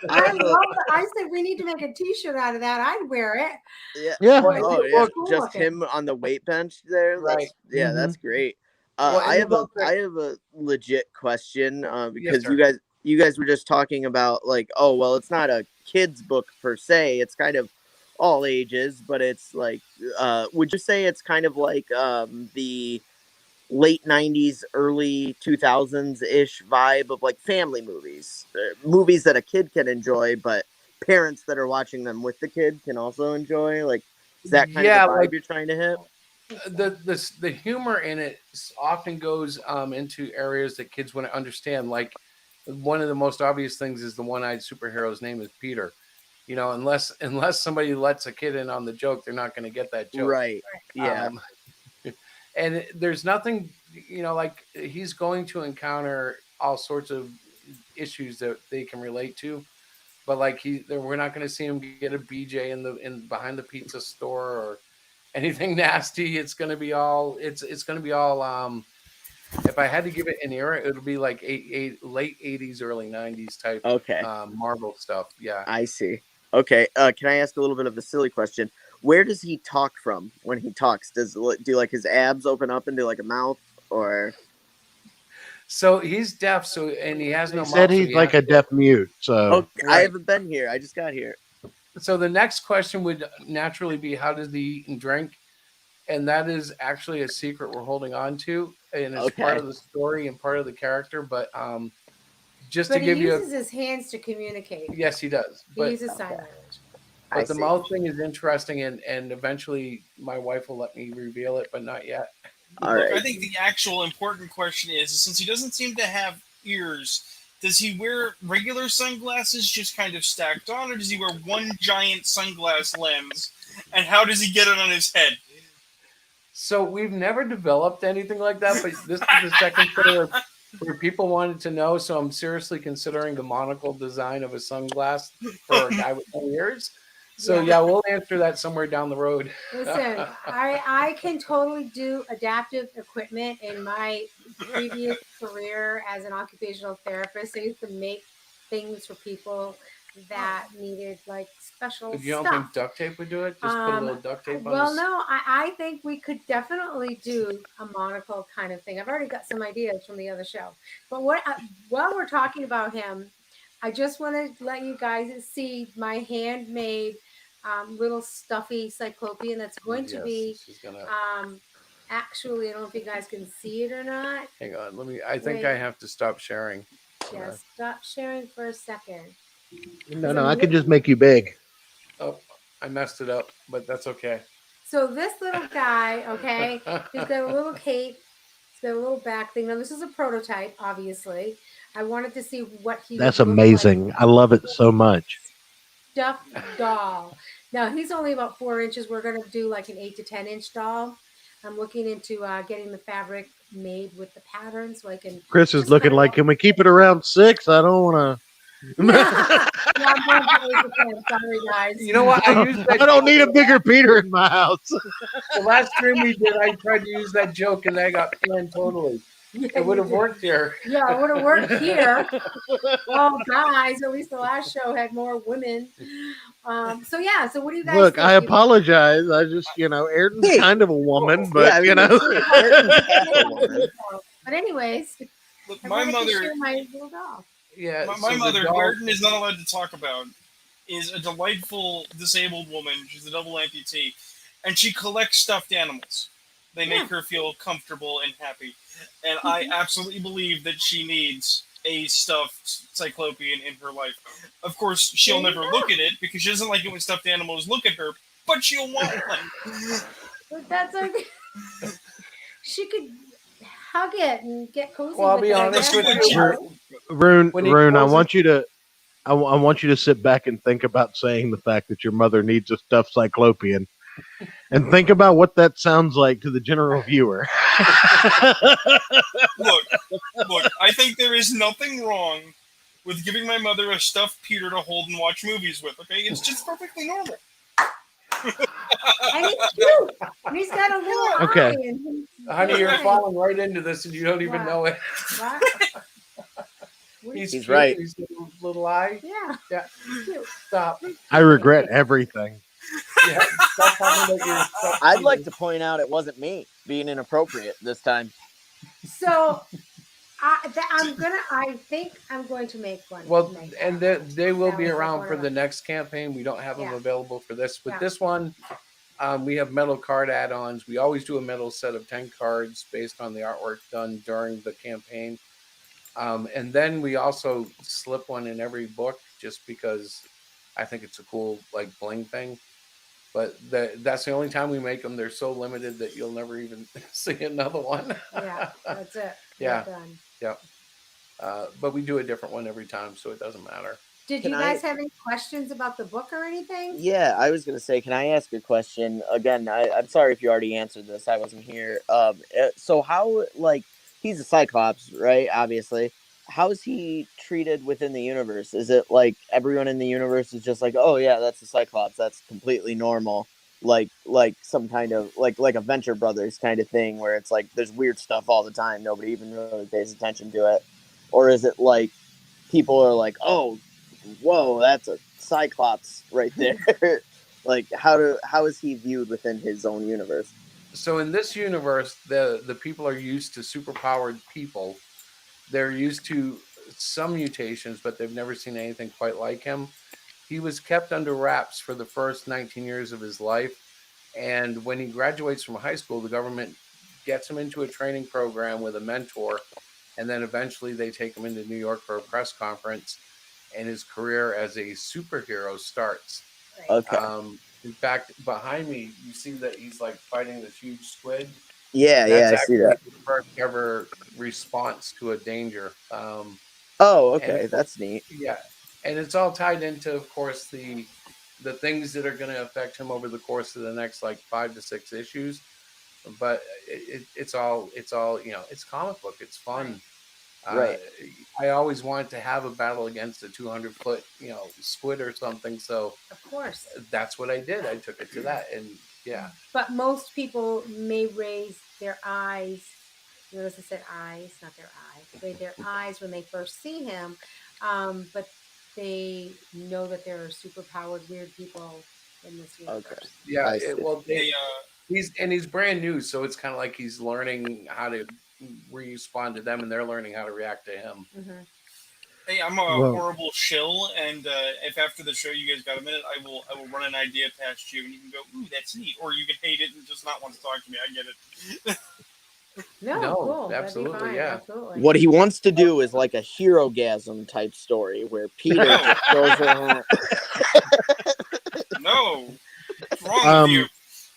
I love it. I said we need to make a T-shirt out of that. I'd wear it. yeah. Yeah. Oh yeah, Cool just looking. him on the weight bench there. Right. That's great. Well, I have about I have a legit question because sir. you guys were just talking about like, oh well, it's not a kid's book per se. It's kind of all ages, but it's like, would you say it's kind of like the late 90s, early 2000s ish vibe of like family movies, movies that a kid can enjoy, but parents that are watching them with the kid can also enjoy? Like, is that kind of the vibe you're trying to hit? The humor in it often goes into areas that kids want to understand. Like, one of the most obvious things is the one-eyed superhero's name is Peter. You know, unless somebody lets a kid in on the joke, they're not going to get that joke. Right. Yeah. And there's nothing, you know, like he's going to encounter all sorts of issues that they can relate to, but like we're not going to see him get a BJ in behind the pizza store or anything nasty. It's going to be all if I had to give it an era, it would be like late 80s, early 90s type Marvel stuff. Yeah. I see. Okay. Can I ask a little bit of a silly question? Where does he talk from when he talks? Do like his abs open up into like a mouth, or? So he's deaf, and he has no mouth. Said he's like a deaf mute. So okay. I haven't been here. I just got here. So the next question would naturally be, how does he eat and drink? And that is actually a secret we're holding on to, and it's part of the story and part of the character. But just to give you, he uses his hands to communicate. Yes, he does. He uses sign language. But the mouth thing is interesting, and eventually my wife will let me reveal it, but not yet. All right. I think the actual important question is, since he doesn't seem to have ears, does he wear regular sunglasses just kind of stacked on, or does he wear one giant sunglass lens? And how does he get it on his head? So we've never developed anything like that, but this is the second thing where people wanted to know. So I'm seriously considering the monocle design of a sunglass for a guy with no ears. So yeah, we'll answer that somewhere down the road. Listen, I can totally do adaptive equipment. In my previous career as an occupational therapist, I used to make things for people that needed like special stuff. You don't think duct tape would do it? Just put a little duct tape on. Well, no, I think we could definitely do a monocle kind of thing. I've already got some ideas from the other show. But while we're talking about him, I just want to let you guys see my handmade little stuffy Cyclopian that's going to be actually, I don't know if you guys can see it or not. Hang on, I think I have to stop sharing. Yeah, stop sharing for a second. No, I could just make you big. Oh, I messed it up, but that's okay. So this little guy, okay, he's got a little cape, he's got a little back thing. Now this is a prototype, obviously. I wanted to see what he. That's amazing. Like. I love it so much. Stuffed doll. Now he's only about 4 inches. We're gonna do like an 8 to 10 inch doll. I'm looking into getting the fabric made with the pattern so I can. Chris is looking like, can we keep it around 6? I don't want to. Sorry, guys. You know what? I don't need a bigger Peter in my house. The last stream we did, I tried to use that joke and I got panned totally. It would have worked here. Yeah, it would have worked here. Oh, guys, at least the last show had more women. So what do you guys Look, think? I apologize. I just, Ayrton's kind of a woman, but, But anyways, look, my mother... my little doll. Yeah, my mother, who Ayrton is not allowed to talk about, is a delightful disabled woman. She's a double amputee, and she collects stuffed animals. They make her feel comfortable and happy. And I absolutely believe that she needs a stuffed Cyclopian in her life. Of course, she'll never look at it because she doesn't like it when stuffed animals look at her, but she'll want one. But that's okay. She could hug it and get cozy. Well, I'll be honest with you. Rune, I want you to sit back and think about saying the fact that your mother needs a stuffed Cyclopian, and think about what that sounds like to the general viewer. Look, I think there is nothing wrong with giving my mother a stuffed Peter to hold and watch movies with. Okay, it's just perfectly normal. And he's cute. And he's got a little Okay. eye. And Honey, you're falling right into this and you don't even know it. What? He's He's cute. right. He's got a little eye. Yeah. Yeah. Cute. Stop. I regret everything. Yeah. Stop talking about your I'd like to point out it wasn't me being inappropriate this time. So I think I'm going to make one. Well, and they will That be was around one for of the them. next campaign. We don't have them Yeah. available for this. With Yeah. this one, we have metal card add-ons. We always do a metal set of 10 cards based on the artwork done during the campaign. And then we also slip one in every book just because I think it's a cool like bling thing. But that's the only time we make them. They're so limited that you'll never even see another one. Yeah, that's it. Yeah. They're done. Yeah. But we do a different one every time, so it doesn't matter. Did Can you guys have any questions about the book or anything? Yeah, I was going to say, can I ask a question? Again, I'm sorry if you already answered this. I wasn't here. So how, like, he's a Cyclops, right? Obviously. How is he treated within the universe? Is it like everyone in the universe is just like, oh yeah, that's a Cyclops. That's completely normal. Like some kind of like a Venture Brothers kind of thing where it's like there's weird stuff all the time. Nobody even really pays attention to it. Or is it like people are like, oh, whoa, that's a Cyclops right there. Like how is he viewed within his own universe? So in this universe, the people are used to superpowered people. They're used to some mutations, but they've never seen anything quite like him. He was kept under wraps for the first 19 years of his life. And when he graduates from high school, the government gets him into a training program with a mentor. And then eventually they take him into New York for a press conference. And his career as a superhero starts. Okay. In fact, behind me, you see that he's like fighting this huge squid. Yeah, I see that. His first ever response to a danger. Oh, okay, that's neat. Yeah, and it's all tied into, of course, the things that are going to affect him over the course of the next like 5 to 6 issues. But it's all it's comic book. It's fun. Right. I always wanted to have a battle against a 200-foot, squid or something. So of course, that's what I did. I took it to that, and yeah. But most people may raise their eyes. Notice I said eyes, not their eyes. Raise their eyes when they first see him, but they know that there are superpowered weird people in this universe. Okay. Yeah. He's brand new, so it's kind of like he's learning how to respond to them, and they're learning how to react to him. Mm-hmm. Hey, I'm a horrible shill, and if after the show you guys got a minute, I will run an idea past you, and you can go, "Ooh, that's neat," or you can hate it and just not want to talk to me. I get it. No, cool. Absolutely, fine. yeah. Absolutely. What he wants to do is like a hero-gasm type story where Peter just goes around. No, what's wrong with you?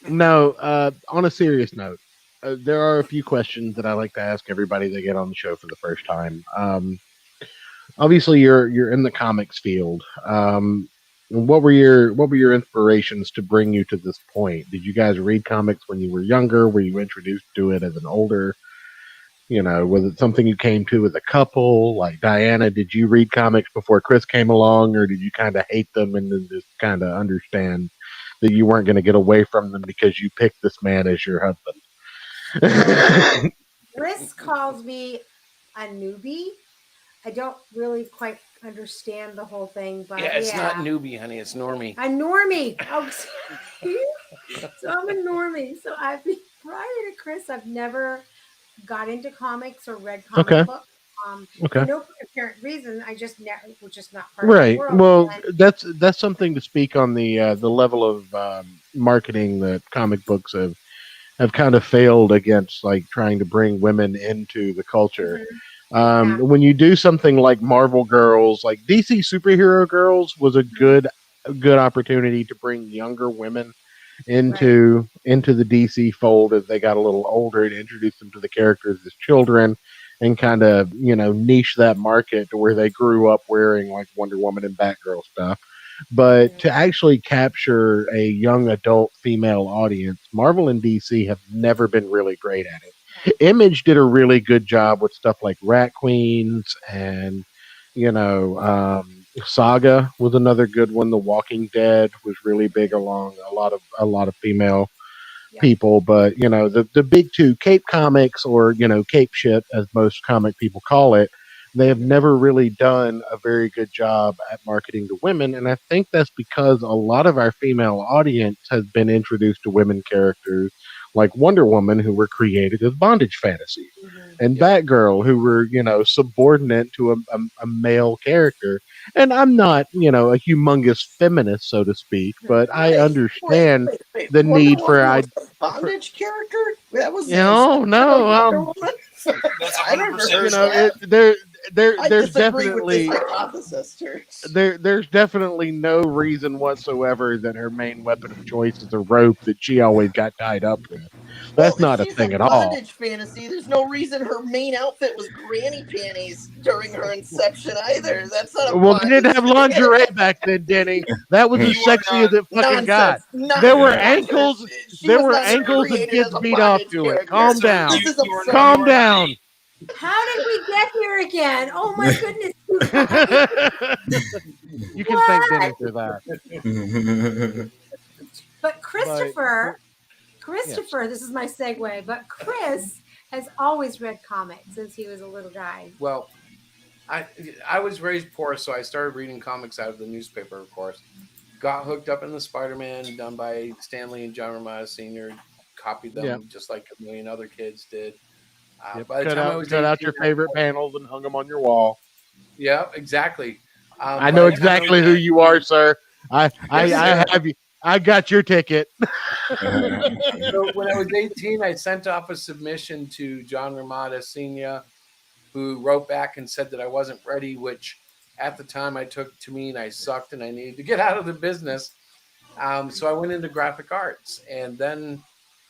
No. On a serious note, there are a few questions that I like to ask everybody that get on the show for the first time. Obviously, you're in the comics field. What were your inspirations to bring you to this point? Did you guys read comics when you were younger? Were you introduced to it as an older? Was it something you came to as a couple? Like Diana, did you read comics before Chris came along, or did you kind of hate them and then just kind of understand that you weren't going to get away from them because you picked this man as your husband? Chris calls me a newbie. I don't really quite understand the whole thing, but it's not newbie, honey. It's normie. A normie. Oh, so I'm a normie. So prior to Chris, I've never got into comics or read comic books. For no apparent reason. I just was just not part of the world. Well, that's something to speak on the level of marketing that comic books have kind of failed against, like trying to bring women into the culture. Mm-hmm. When you do something like Marvel Girls, like DC Superhero Girls was a good opportunity to bring younger women into the DC fold as they got a little older, to introduce them to the characters as children and kind of, niche that market to where they grew up wearing like Wonder Woman and Batgirl stuff. But to actually capture a young adult female audience, Marvel and DC have never been really great at it. Image did a really good job with stuff like Rat Queens and Saga was another good one. The Walking Dead was really big along a lot of female people, but the big two, Cape Comics, or Cape shit as most comic people call it, they have never really done a very good job at marketing to women, and I think that's because a lot of our female audience has been introduced to women characters like Wonder Woman, who were created as bondage fantasies, and Batgirl, who were subordinate to a male character. And I'm not a humongous feminist, so to speak, but I understand the Wonder need for Woman was a bondage character. That was no. Wonder Woman. That's I never 100% heard true. that. I there's disagree with definitely this hypothesis, Church. there's definitely no reason whatsoever that her main weapon of choice is a rope that she always got tied up with. That's not a she's thing a at all. bondage fantasy. There's no reason her main outfit was granny panties during her inception either. That's not a Well, they didn't have bondage lingerie back then, Denny. That was as You are sexy as it fucking got. There were ankles. There were ankles and kids beat off to it. Calm down. This is absurd. Calm down. How did we get here again? Oh my goodness. You can thank Denny for that. But Christopher, this is my segue, but Chris has always read comics since he was a little guy. Well, I was raised poor, so I started reading comics out of the newspaper, of course. Got hooked up in the Spider-Man done by Stanley and John Romita Sr., copied them just like a million other kids did. By the time I was cut out your favorite panels and hung them on your wall. Yeah, exactly. I know exactly who you are, sir. I have you. I got your ticket. So when I was 18, I sent off a submission to John Romita Sr., who wrote back and said that I wasn't ready, which at the time I took to mean I sucked and I needed to get out of the business. So I went into graphic arts, and then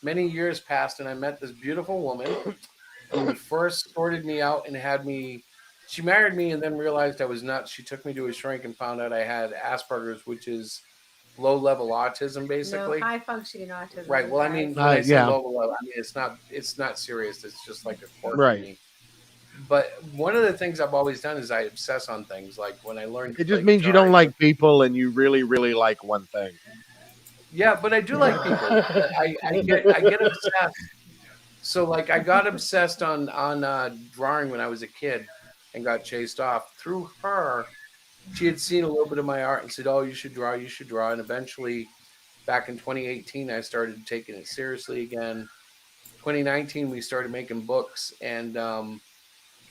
many years passed, and I met this beautiful woman who first sorted me out and had me. She married me and then realized I was nuts. She took me to a shrink and found out I had Asperger's, which is low-level autism, basically. No, high-functioning autism. Right. Well, I mean, when I say low-level, I mean it's not serious. It's just like a quirk for me. But one of the things I've always done is I obsess on things. Like when I learned, it just means you don't like people and you really, really like one thing. Yeah, but I do like people. I get obsessed. So like I got obsessed on drawing when I was a kid and got chased off. Through her, she had seen a little bit of my art and said, "Oh, you should draw. You should draw." And eventually, back in 2018, I started taking it seriously again. 2019, we started making books, and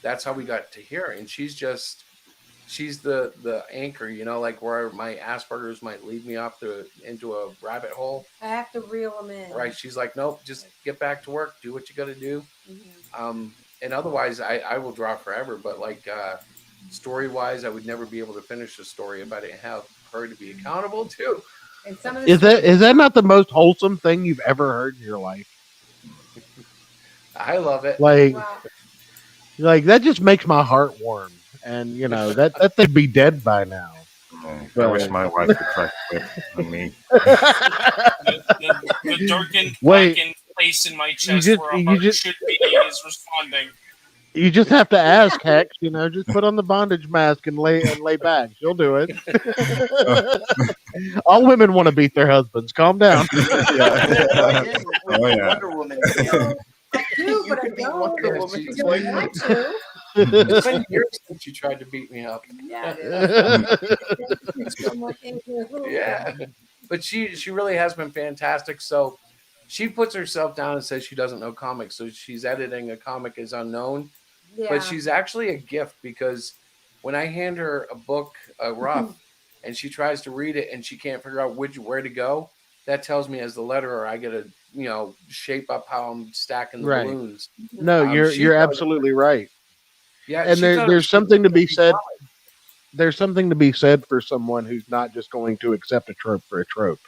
that's how we got to here. And she's the anchor, like where my Asperger's might lead me off into a rabbit hole. I have to reel them in. Right. She's like, nope, just get back to work, do what you got to do. Mm-hmm. And otherwise I will draw forever. But like story wise, I would never be able to finish a story if I didn't have her to be accountable to. And some of is that not the most wholesome thing you've ever heard in your life? I love it. Like that just makes my heart warm, and that they'd be dead by now. I wish my wife could crack whip on me. The darkened, blackened place in my chest where a heart should be is responding. You just have to ask, Hex. Just put on the bondage mask and lay back. She'll do it. All women want to beat their husbands. Calm down. Wonder Woman. I do, but I don't. It's been years since you tried to beat me up. Yeah. Yeah. But she really has been fantastic. So she puts herself down and says she doesn't know comics. So she's editing a comic as unknown. Yeah. But she's actually a gift, because when I hand her a book, a rough, and she tries to read it and she can't figure out where to go, that tells me as the letterer I got to shape up how I'm stacking the balloons. No, you're absolutely right. Yeah, and there's something to be said. There's something to be said for someone who's not just going to accept a trope for a trope.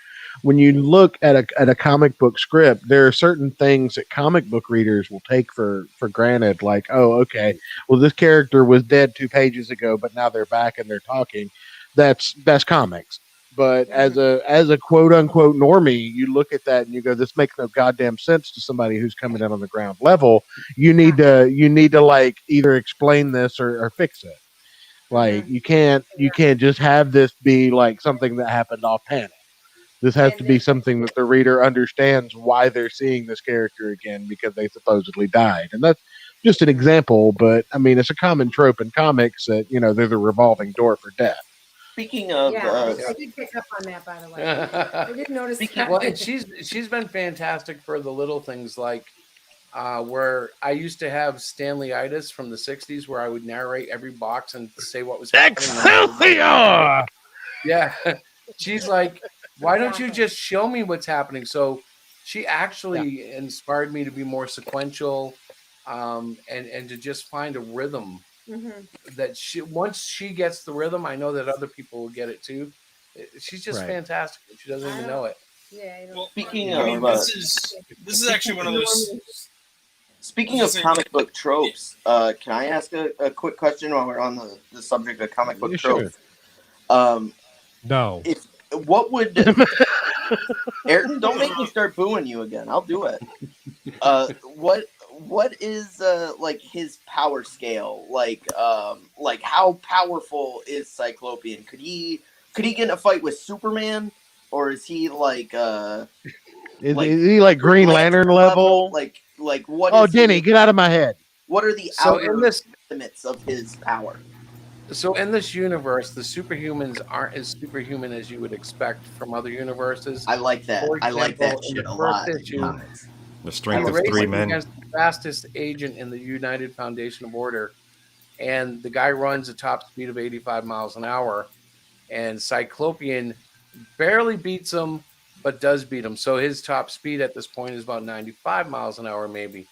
When you look at a comic book script, there are certain things that comic book readers will take for granted, like, oh, okay, well, this character was dead 2 pages ago, but now they're back and they're talking. That's comics. But as a quote unquote normie, you look at that and you go, this makes no goddamn sense to somebody who's coming in on the ground level. You need to like either explain this or fix it. Like you can't just have this be like something that happened off panel. This has to be something that the reader understands why they're seeing this character again because they supposedly died. And that's just an example, but I mean, it's a common trope in comics that, there's a revolving door for death. Speaking of, I did pick up on that, by the way. I did notice that. Well, and she's been fantastic for the little things like where I used to have Stanley-itis from the 60s where I would narrate every box and say what was happening. Excelsior! Yeah. She's like, why don't you just show me what's happening? So she actually inspired me to be more sequential and to just find a rhythm that once she gets the rhythm, I know that other people will get it too. She's just fantastic. She doesn't even know it. Yeah. Well, speaking of, of, this is actually one of those. Speaking of comic book tropes, can I ask a quick question while we're on the subject of comic book tropes? No. What would Ayrton? Don't make me start booing you again. I'll do it. What is like his power scale? Like how powerful is Cyclopian? Could he get in a fight with Superman, or is he like is he like Green Lantern level? Like what? Oh, Denny, get out of my head. What are the outer limits of his power? So in this universe, the superhumans aren't as superhuman as you would expect from other universes. I like that. I like that shit a lot. The strength of 3 men. Against the fastest agent in the United Foundation of Order, and the guy runs a top speed of 85 miles an hour, and Cyclopian barely beats him, but does beat him. So his top speed at this point is about 95 miles an hour, maybe.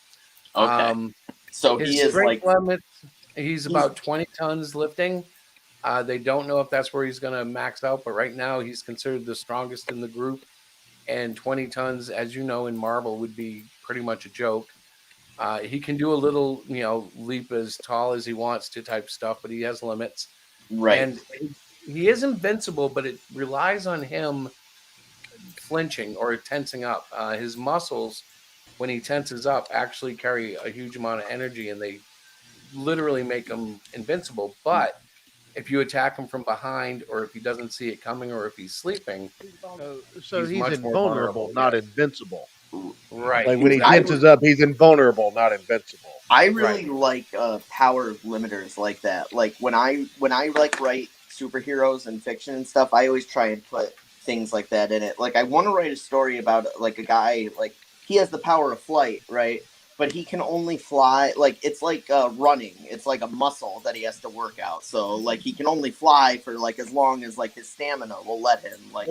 Okay. So his he is like limit. He's about 20 tons lifting. They don't know if that's where he's going to max out, but right now he's considered the strongest in the group. And 20 tons, as you know, in Marvel would be pretty much a joke. He can do a little, leap as tall as he wants to type stuff, but he has limits. Right. And he is invincible, but it relies on him flinching or tensing up. His muscles, when he tenses up, actually carry a huge amount of energy, and they literally make him invincible. But if you attack him from behind, or if he doesn't see it coming, or if he's sleeping, so he's much more invulnerable, not invincible. Right. Like when he tenses up, he's invulnerable, not invincible. I really like power limiters like that. Like when I like write superheroes and fiction and stuff, I always try and put things like that in it. Like I want to write a story about like a guy, like he has the power of flight, right? But he can only fly, like, it's like running. It's like a muscle that he has to work out. So, like, he can only fly for, like, as long as, like, his stamina will let him. Like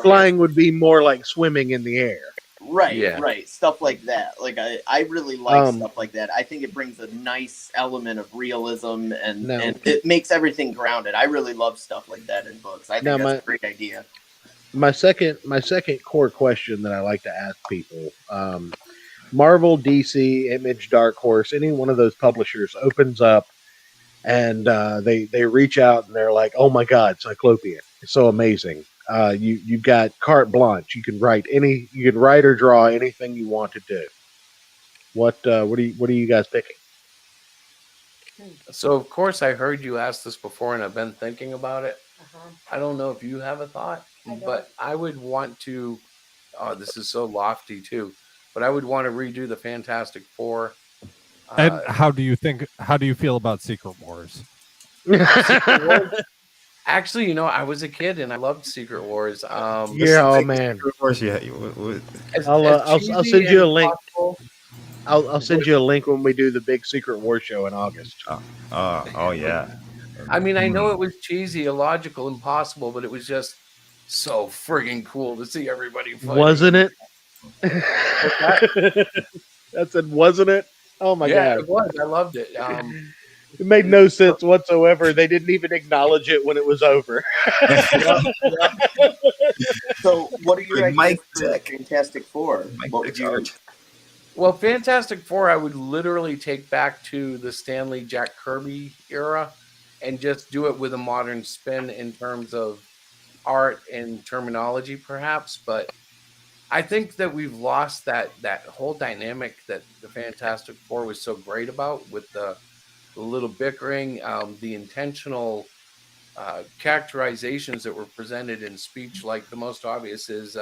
flying would be more like swimming in the air. Right, right. Stuff like that. Like, I really like stuff like that. I think it brings a nice element of realism, and it makes everything grounded. I really love stuff like that in books. I think that's a great idea. My second core question that I like to ask people, Marvel, DC, Image, Dark Horse, any one of those publishers opens up and they reach out and they're like, oh my God, Cyclopian. It's so amazing. You've got carte blanche. You can write or draw anything you want to do. What are you guys picking? So of course I heard you ask this before, and I've been thinking about it. I don't know if you have a thought, but I would want to. Oh, this is so lofty too. But I would want to redo the Fantastic Four. And how do you feel about Secret Wars? Secret Wars? Actually, I was a kid and I loved Secret Wars. Man. Secret Wars, yeah. I'll send you a link. I'll send you a link when we do the big Secret War show in August. Oh yeah. I mean, I know it was cheesy, illogical, impossible, but it was just so friggin' cool to see everybody fighting. Wasn't it? I said, wasn't it? Oh my God. Yeah, it was. I loved it. It made no sense whatsoever. They didn't even acknowledge it when it was over. So, what are your ideas for Fantastic Four? What would you? Well, Fantastic Four, I would literally take back to the Stan Lee, Jack Kirby era and just do it with a modern spin in terms of art and terminology, perhaps. But I think that we've lost that whole dynamic that the Fantastic Four was so great about with the the little bickering, the intentional characterizations that were presented in speech. Like the most obvious is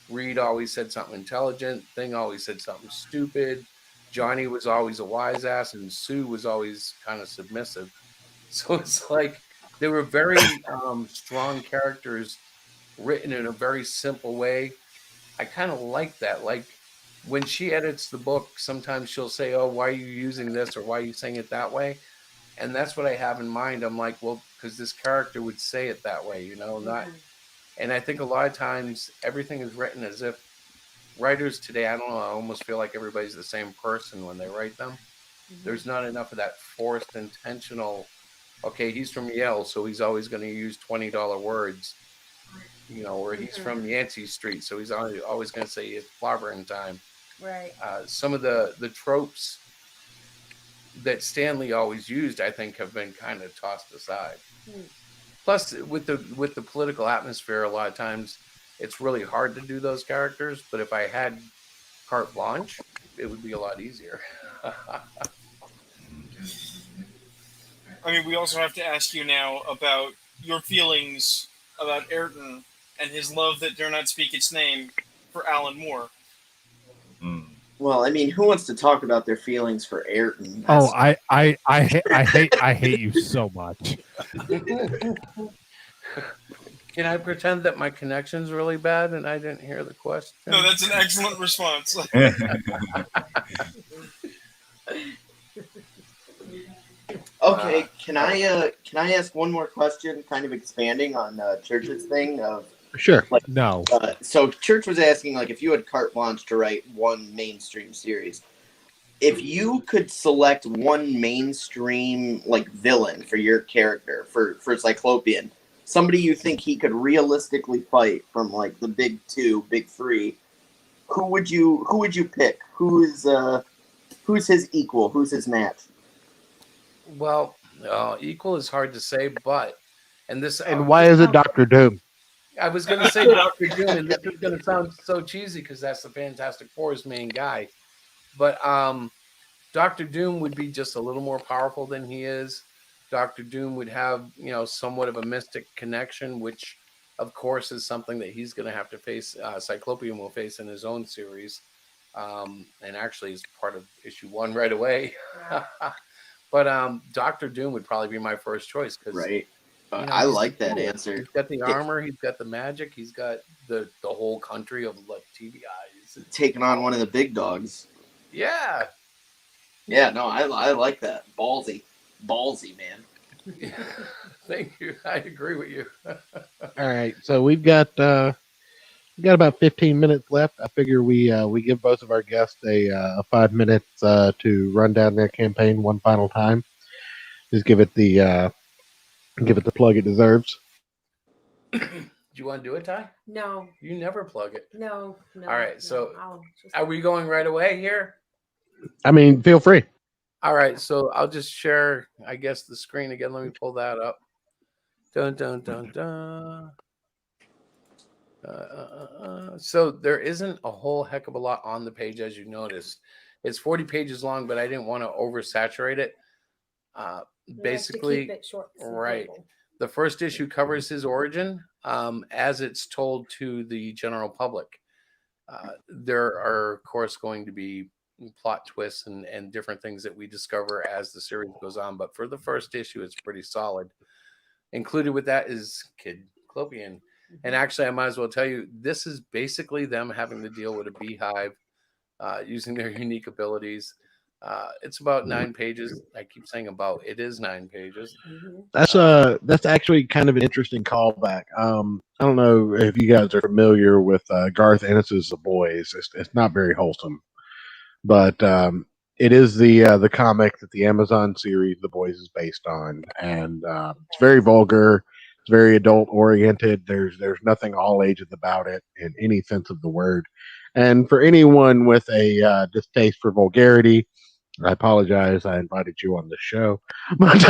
Reed always said something intelligent, Thing always said something stupid, Johnny was always a wise ass, and Sue was always kind of submissive. So it's like they were very strong characters written in a very simple way. I kind of like that. Like when she edits the book, sometimes she'll say, "Oh, why are you using this?" or "Why are you saying it that way?" And that's what I have in mind. I'm like, well, because this character would say it that way, you know, not. And I think a lot of times everything is written as if writers today, I don't know, I almost feel like everybody's the same person when they write them. There's not enough of that forced, intentional, okay, he's from Yale, so he's always going to use $20 words, you know, or he's from Yancey Street, so he's always going to say it's clobbering time. Right. Some of the tropes that Stanley always used, I think, have been kind of tossed aside. Plus, with the political atmosphere, a lot of times it's really hard to do those characters. But if I had carte blanche, it would be a lot easier. I mean, we also have to ask you now about your feelings about Ayrton and his love that dare not speak its name for Alan Moore. Well, I mean, who wants to talk about their feelings for Ayrton? Oh, I hate you so much. Can I pretend that my connection's really bad and I didn't hear the question? No, that's an excellent response. Okay, can I ask one more question, kind of expanding on Church's thing of Sure. like No. So Church was asking, like, if you had carte blanche to write one mainstream series, if you could select one mainstream like villain for your character for Cyclopian, somebody you think he could realistically fight from like the big three, who would you pick? Who's his equal? Who's his match? Well, equal is hard to say, but And why is it Dr. Doom? I was going to say Dr. Doom, and this is going to sound so cheesy because that's the Fantastic Four's main guy. But Dr. Doom would be just a little more powerful than he is. Dr. Doom would have, you know, somewhat of a mystic connection, which, of course, is something that he's going to have to face. Cyclopian will face in his own series, and actually is part of issue 1 right away. But Dr. Doom would probably be my first choice because right. I like that answer. He's got the armor, he's got the magic, he's got the whole country of like TVIs. Taking on one of the big dogs. Yeah. Yeah, no, I like that. Ballsy, man. Thank you. I agree with you. All right, so we've got about 15 minutes left. I figure we give both of our guests a 5 minutes to run down their campaign one final time. Just give it the plug it deserves. Do you want to do it, Ty? No. You never plug it. No. All right, so are we going right away here? I mean, feel free. All right, so I'll just share, I guess, the screen again. Let me pull that up. Dun, dun, dun, dun. So there isn't a whole heck of a lot on the page, as you noticed. It's 40 pages long, but I didn't want to oversaturate it. Basically, keep it short, right. The first issue covers his origin as it's told to the general public. There are, of course, going to be plot twists and different things that we discover as the series goes on. But for the first issue, it's pretty solid. Included with that is Kid Cyclopian. And actually, I might as well tell you, this is basically them having to deal with a beehive using their unique abilities. It's about 9 pages. I keep saying about. It is 9 pages. That's actually kind of an interesting callback. I don't know if you guys are familiar with Garth Ennis's The Boys. It's not very wholesome, but it is the comic that the Amazon series The Boys is based on, and it's very vulgar. It's very adult oriented. There's nothing all ages about it in any sense of the word. And for anyone with a distaste for vulgarity, I apologize. I invited you on the show, but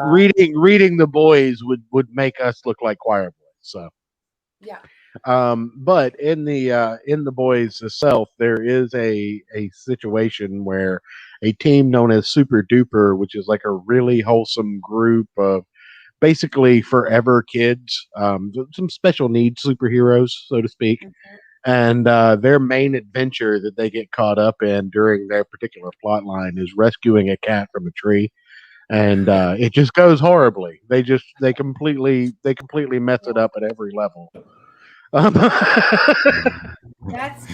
reading The Boys would make us look like choir boys. So yeah. But in the boys itself, there is a situation where a team known as Super Duper, which is like a really wholesome group of basically forever kids, some special needs superheroes, so to speak. And their main adventure that they get caught up in during their particular plot line is rescuing a cat from a tree, and it just goes horribly. They completely mess it up at every level. That's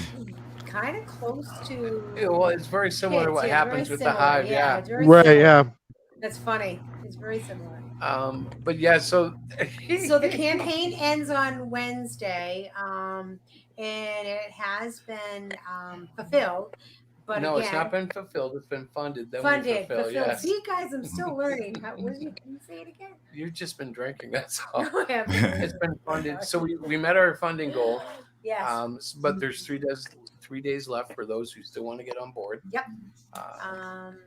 kind of close to. Yeah, well, it's very similar to what happens with the Hive. Yeah. It's very Right, similar. yeah. That's funny. It's very similar. But yeah, so So the campaign ends on Wednesday, and it has been fulfilled. But no, again, it's not been fulfilled. It's been funded. Then funded. we fulfill. Yes. See, guys, I'm still learning. Can you say it again? You've just been drinking. That's all. No, I haven't. It's been funded. So we met our funding goal. Yes. But there's 3 days left for those who still want to get on board. Yep.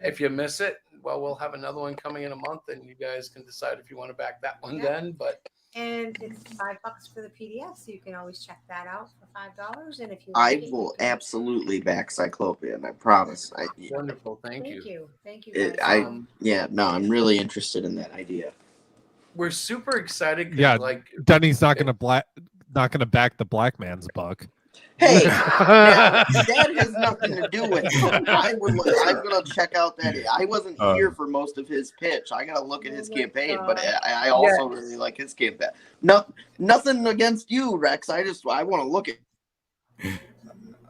If you miss it, well, we'll have another one coming in a month, and you guys can decide if you want to back that one then. But and it's $5 for the PDF, so you can always check that out for $5. And if you, I will absolutely back Cyclopian. I promise. Wonderful, thank you. Thank you. I'm really interested in that idea. We're super excited. Yeah, like Denny's not gonna back the black man's buck. Hey, that has nothing to do with it. I'm gonna check out that. I wasn't here for most of his pitch. I gotta look at his campaign, but I also really like his campaign. Nothing against you, Rex. I want to look at.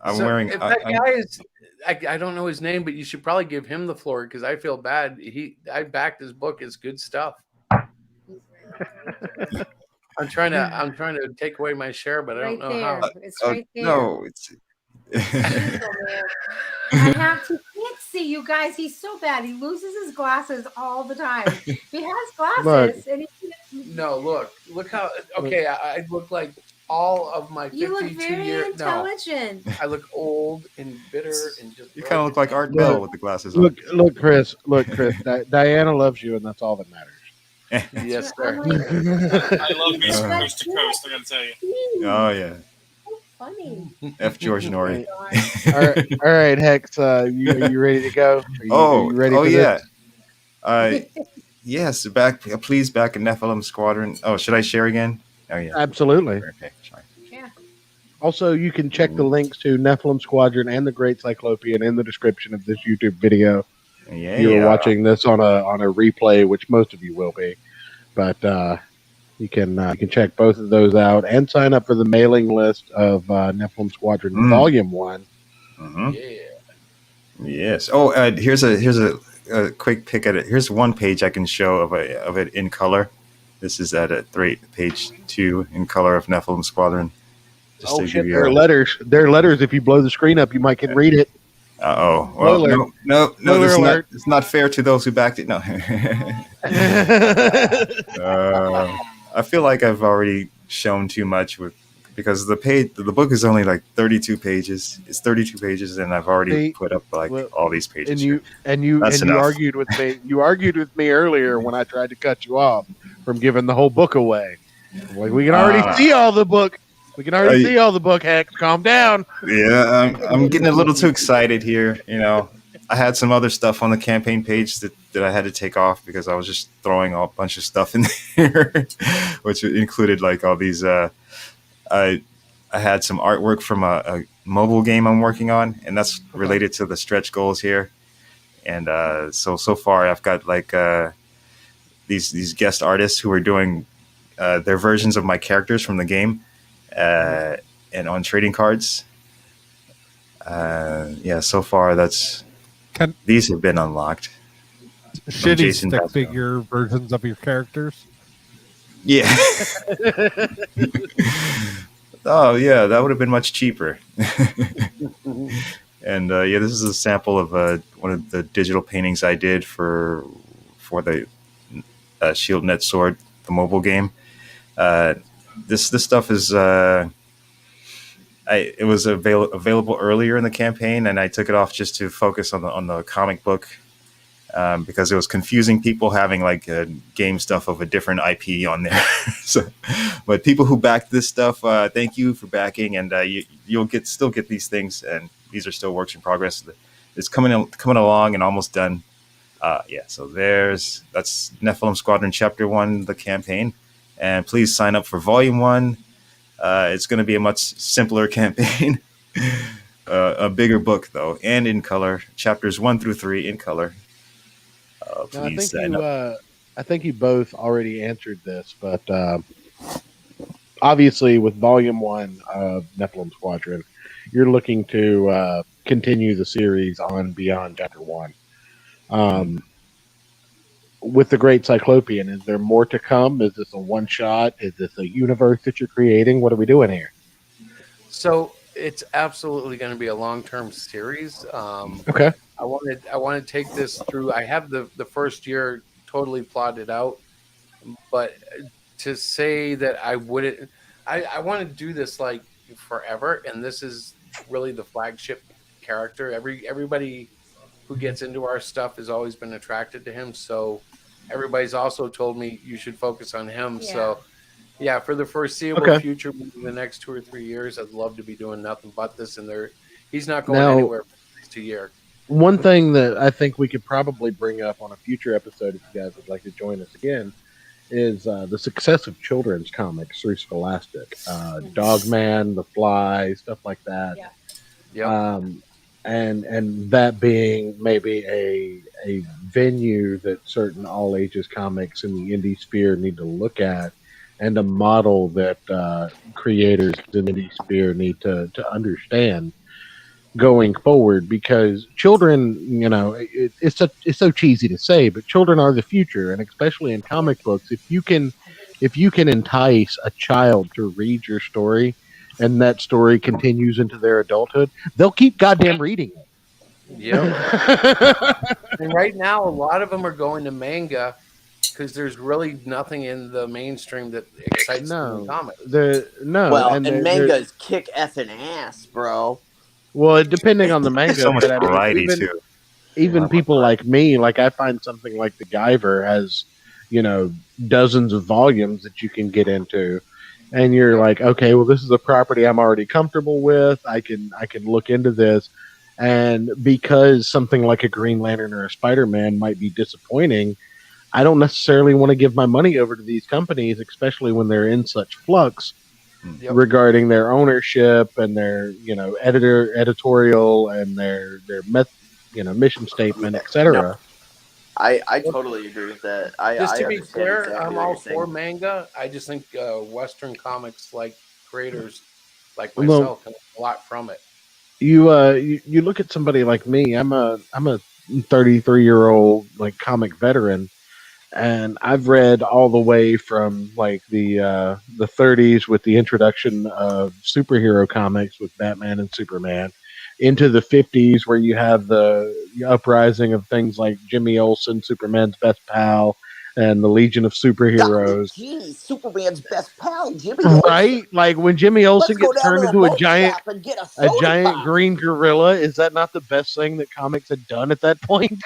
I'm wearing. If that guy is, I don't know his name, but you should probably give him the floor because I feel bad. I backed his book. It's good stuff. I'm trying to take away my share, but I don't know how. It's right there. No, it's. I have to can't see you guys. He's so bad. He loses his glasses all the time. He has glasses, and no. Look how. Okay, I look like all of my 52 you look very years. intelligent. No, I look old and bitter and just. You kind of look like Art Bell with the glasses on. Look, Chris. Diana loves you, and that's all that matters. Yes, sir. I love me from coast to coast. I gotta tell you. Oh yeah. So funny. F. George Norrie. All right, Hex. You ready to go? Are you ready for this? Yes. Please back a Nephilim Squadron. Oh, should I share again? Oh yeah. Absolutely. Okay. Sorry. Yeah. Also, you can check the links to Nephilim Squadron and the Great Cyclopian in the description of this YouTube video. Yeah, you're watching this on a replay, which most of you will be, but you can check both of those out and sign up for the mailing list of Nephilim Squadron Volume 1. Mm-hmm. Yeah. Yes. Oh, here's a quick pick at it. Here's one page I can show of it in color. This is at page 2 in color of Nephilim Squadron. Oh shit! There are letters. There are letters. If you blow the screen up, you might get read it. Well, no, it's not fair to those who backed it. No. I feel like I've already shown too much because the book is only like 32 pages. It's 32 pages, and I've already put up all these pages. And you argued with me. You argued with me earlier when I tried to cut you off from giving the whole book away. Like we can already see all the book. We can already see all the book, Hex. Calm down. Yeah, I'm getting a little too excited here. You know, I had some other stuff on the campaign page that I had to take off because I was just throwing a bunch of stuff in there, which included like all these. I had some artwork from a mobile game I'm working on, and that's related to the stretch goals here. And so far, I've got like these guest artists who are doing their versions of my characters from the game. And on trading cards, so far these have been unlocked. Shitty stick figure versions of your characters. Yeah. Oh yeah, that would have been much cheaper. And this is a sample of one of the digital paintings I did for the Shield Net Sword, the mobile game. This stuff is it was available earlier in the campaign, and I took it off just to focus on the comic book because it was confusing people having like game stuff of a different IP on there. So, but people who backed this stuff, thank you for backing, and you'll still get these things, and these are still works in progress. It's coming along and almost done. So that's Nephilim Squadron Chapter 1, the campaign, and please sign up for Volume 1. It's going to be a much simpler campaign, a bigger book though, and in color. Chapters 1 through 3 in color. Please sign up. I think you both already answered this, but obviously with Volume 1 of Nephilim Squadron, you're looking to continue the series on beyond Chapter 1. With the Great Cyclopian, is there more to come? Is this a one-shot? Is this a universe that you're creating? What are we doing here? So it's absolutely going to be a long-term series. Okay. I want to take this through. I have the first year totally plotted out, but to say that I wouldn't, I want to do this like forever, and this is really the flagship character. Everybody who gets into our stuff has always been attracted to him, so everybody's also told me you should focus on him. Yeah. So yeah, for the foreseeable future, in the next 2 or 3 years, I'd love to be doing nothing but this, and he's not going anywhere for at least a year. One thing that I think we could probably bring up on a future episode, if you guys would like to join us again, is the success of children's comics through Scholastic. Dogman, The Fly, stuff like that. Yeah. And that being maybe a venue that certain all ages comics in the indie sphere need to look at, and a model that creators in the indie sphere need to understand going forward, because children, it's so cheesy to say, but children are the future, and especially in comic books, if you can entice a child to read your story, and that story continues into their adulthood, they'll keep goddamn reading it. Yep. And right now, a lot of them are going to manga because there's really nothing in the mainstream that excites them in comics. And manga's kick effing ass, bro. Well, depending on the manga, so much variety too. Even people like me, like I find something like The Guyver has, dozens of volumes that you can get into, and you're like, okay, well, this is a property I'm already comfortable with. I can look into this, and because something like a Green Lantern or a Spider-Man might be disappointing, I don't necessarily want to give my money over to these companies, especially when they're in such flux. Yep. Regarding their ownership and their editorial and their mission statement, etc. No, I totally agree with that. Just to be clear, I'm all for manga. I just think Western comics, like creators like myself, can learn a lot from it. You look at somebody like me. I'm a 33-year-old like comic veteran. And I've read all the way from like the 30s with the introduction of superhero comics with Batman and Superman, into the 50s where you have the uprising of things like Jimmy Olsen, Superman's best pal, and the Legion of Superheroes. Geez, Superman's best pal, Jimmy. Right? Like when Jimmy Olsen gets turned into a giant green gorilla, is that not the best thing that comics had done at that point?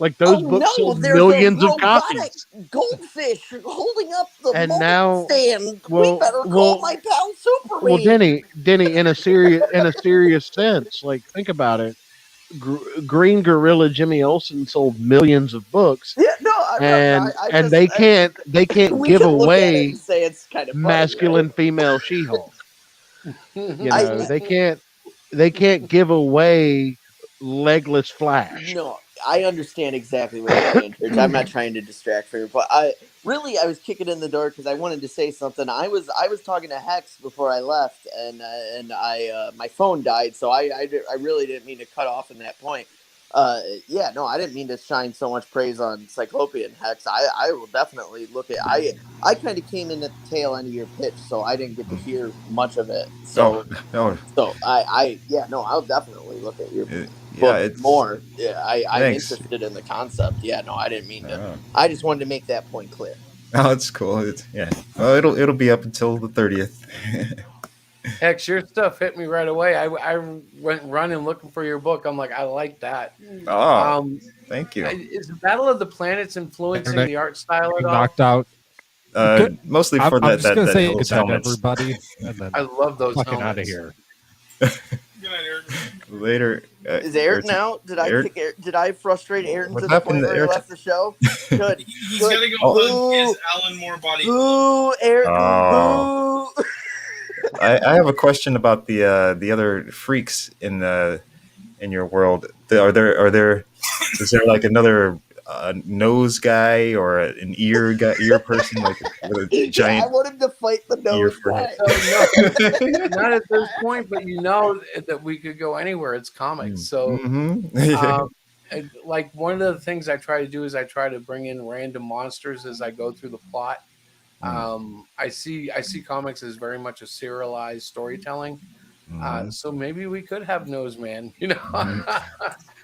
Like those books sold millions of copies. Goldfish holding up the stand. We better call my pal Superman. Well, Denny, in a serious sense, like think about it. Green Gorilla Jimmy Olsen sold millions of books. Yeah, they can't give away say it's kind of masculine female She-Hulk. They can't give away legless Flash. No. I understand exactly what you're saying, Church. I'm not trying to distract from you, but I was kicking in the door because I wanted to say something. I was talking to Hex before I left, and my phone died, so I really didn't mean to cut off in that point. I didn't mean to shine so much praise on Cyclopian, Hex. I will definitely look at. I kind of came in at the tail end of your pitch, so I didn't get to hear much of it. So I'll definitely look at your. Book more. Yeah, I'm interested in the concept. Yeah, no, I didn't mean to. I just wanted to make that point clear. Oh, it's cool. Well, it'll be up until the 30th. Hex, your stuff hit me right away. I went running looking for your book. I'm like, I like that. Oh, thank you. Is the Battle of the Planets influencing the art style at all? Knocked out. Mostly I'm for just gonna say those good night, helmets. everybody. And then I love those fucking out of helmets. here. Good night, Ayrton. Later. Is Ayrton out? Did I frustrate Ayrton What to the happened point to where he Ayrton? left the show? Good. He's Good. got to go hug his Alan Moore body. Boo, Ayrton. Oh. Boo. I have a question about the other freaks in your world. Is there like another nose guy or an ear person like with a giant? I want him to fight the nose guy. No, not at this point, but you know that we could go anywhere. It's comics, so like one of the things I try to do is I try to bring in random monsters as I go through the plot. I see comics as very much a serialized storytelling. So maybe we could have Nose Man, you know.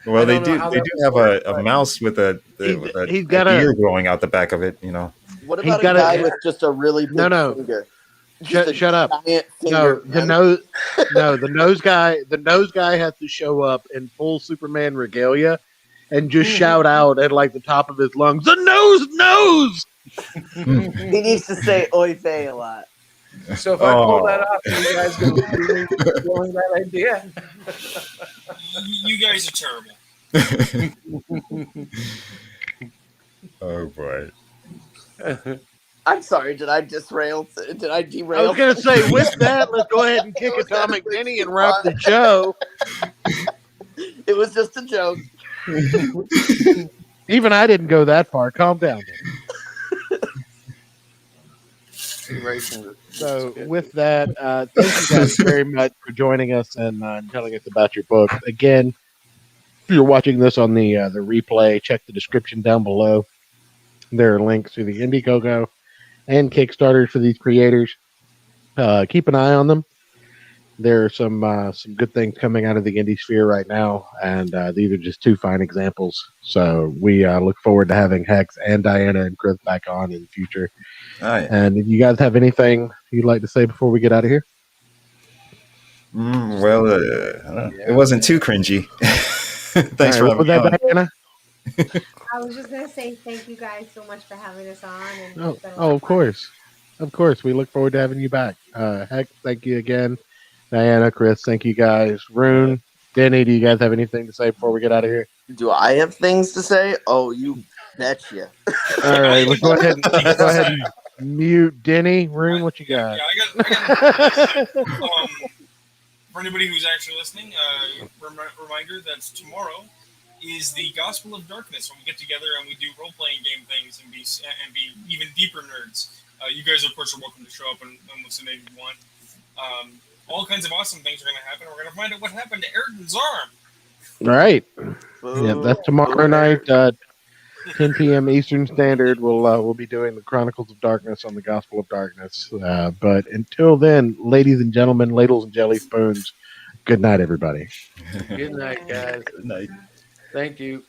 Well, they do have a mouse with a ear growing out the back of it, you know. What about a guy with just a really big finger? Shut up. Finger, the nose guy has to show up in full Superman regalia and just shout out at like the top of his lungs, "The nose!" He needs to say "Oy vey" a lot. So if I pull that off, you guys going to be feeling that idea? You guys are terrible. Oh boy. I'm sorry. Did I derail? I was going to say, with that, let's go ahead and kick Atomic Denny and wrap the show. It was just a joke. Even I didn't go that far. Calm down. So with that, thank you guys very much for joining us and telling us about your book. Again, if you're watching this on the replay, check the description down below. There are links to the Indiegogo and Kickstarters for these creators. Keep an eye on them. There are some good things coming out of the indie sphere right now, and these are just two fine examples. So we look forward to having Hex and Diana and Chris back on in the future. And if you guys have anything you'd like to say before we get out of here? Well, it wasn't too cringy. Thanks for having me on. Diana? I was just going to say thank you guys so much for having us on. And of course. Of course. We look forward to having you back. Hex, thank you again. Diana, Chris, thank you guys. Rune, Denny, do you guys have anything to say before we get out of here? Do I have things to say? Oh, you betcha. All right, let's go ahead and mute Denny. Rune, what you got? Yeah, I got for anybody who's actually listening, reminder that tomorrow is the Gospel of Darkness when we get together and we do role-playing game things and be even deeper nerds. You guys, of course, are welcome to show up and listen if you want. All kinds of awesome things are going to happen. We're going to find out what happened to Ayrton's arm. All right. Yeah, that's tomorrow night, 10 p.m. Eastern Standard. We'll be doing the Chronicles of Darkness on the Gospel of Darkness. But until then, ladies and gentlemen, ladles and jelly spoons, good night, everybody. Good night, guys. Good night. Thank you.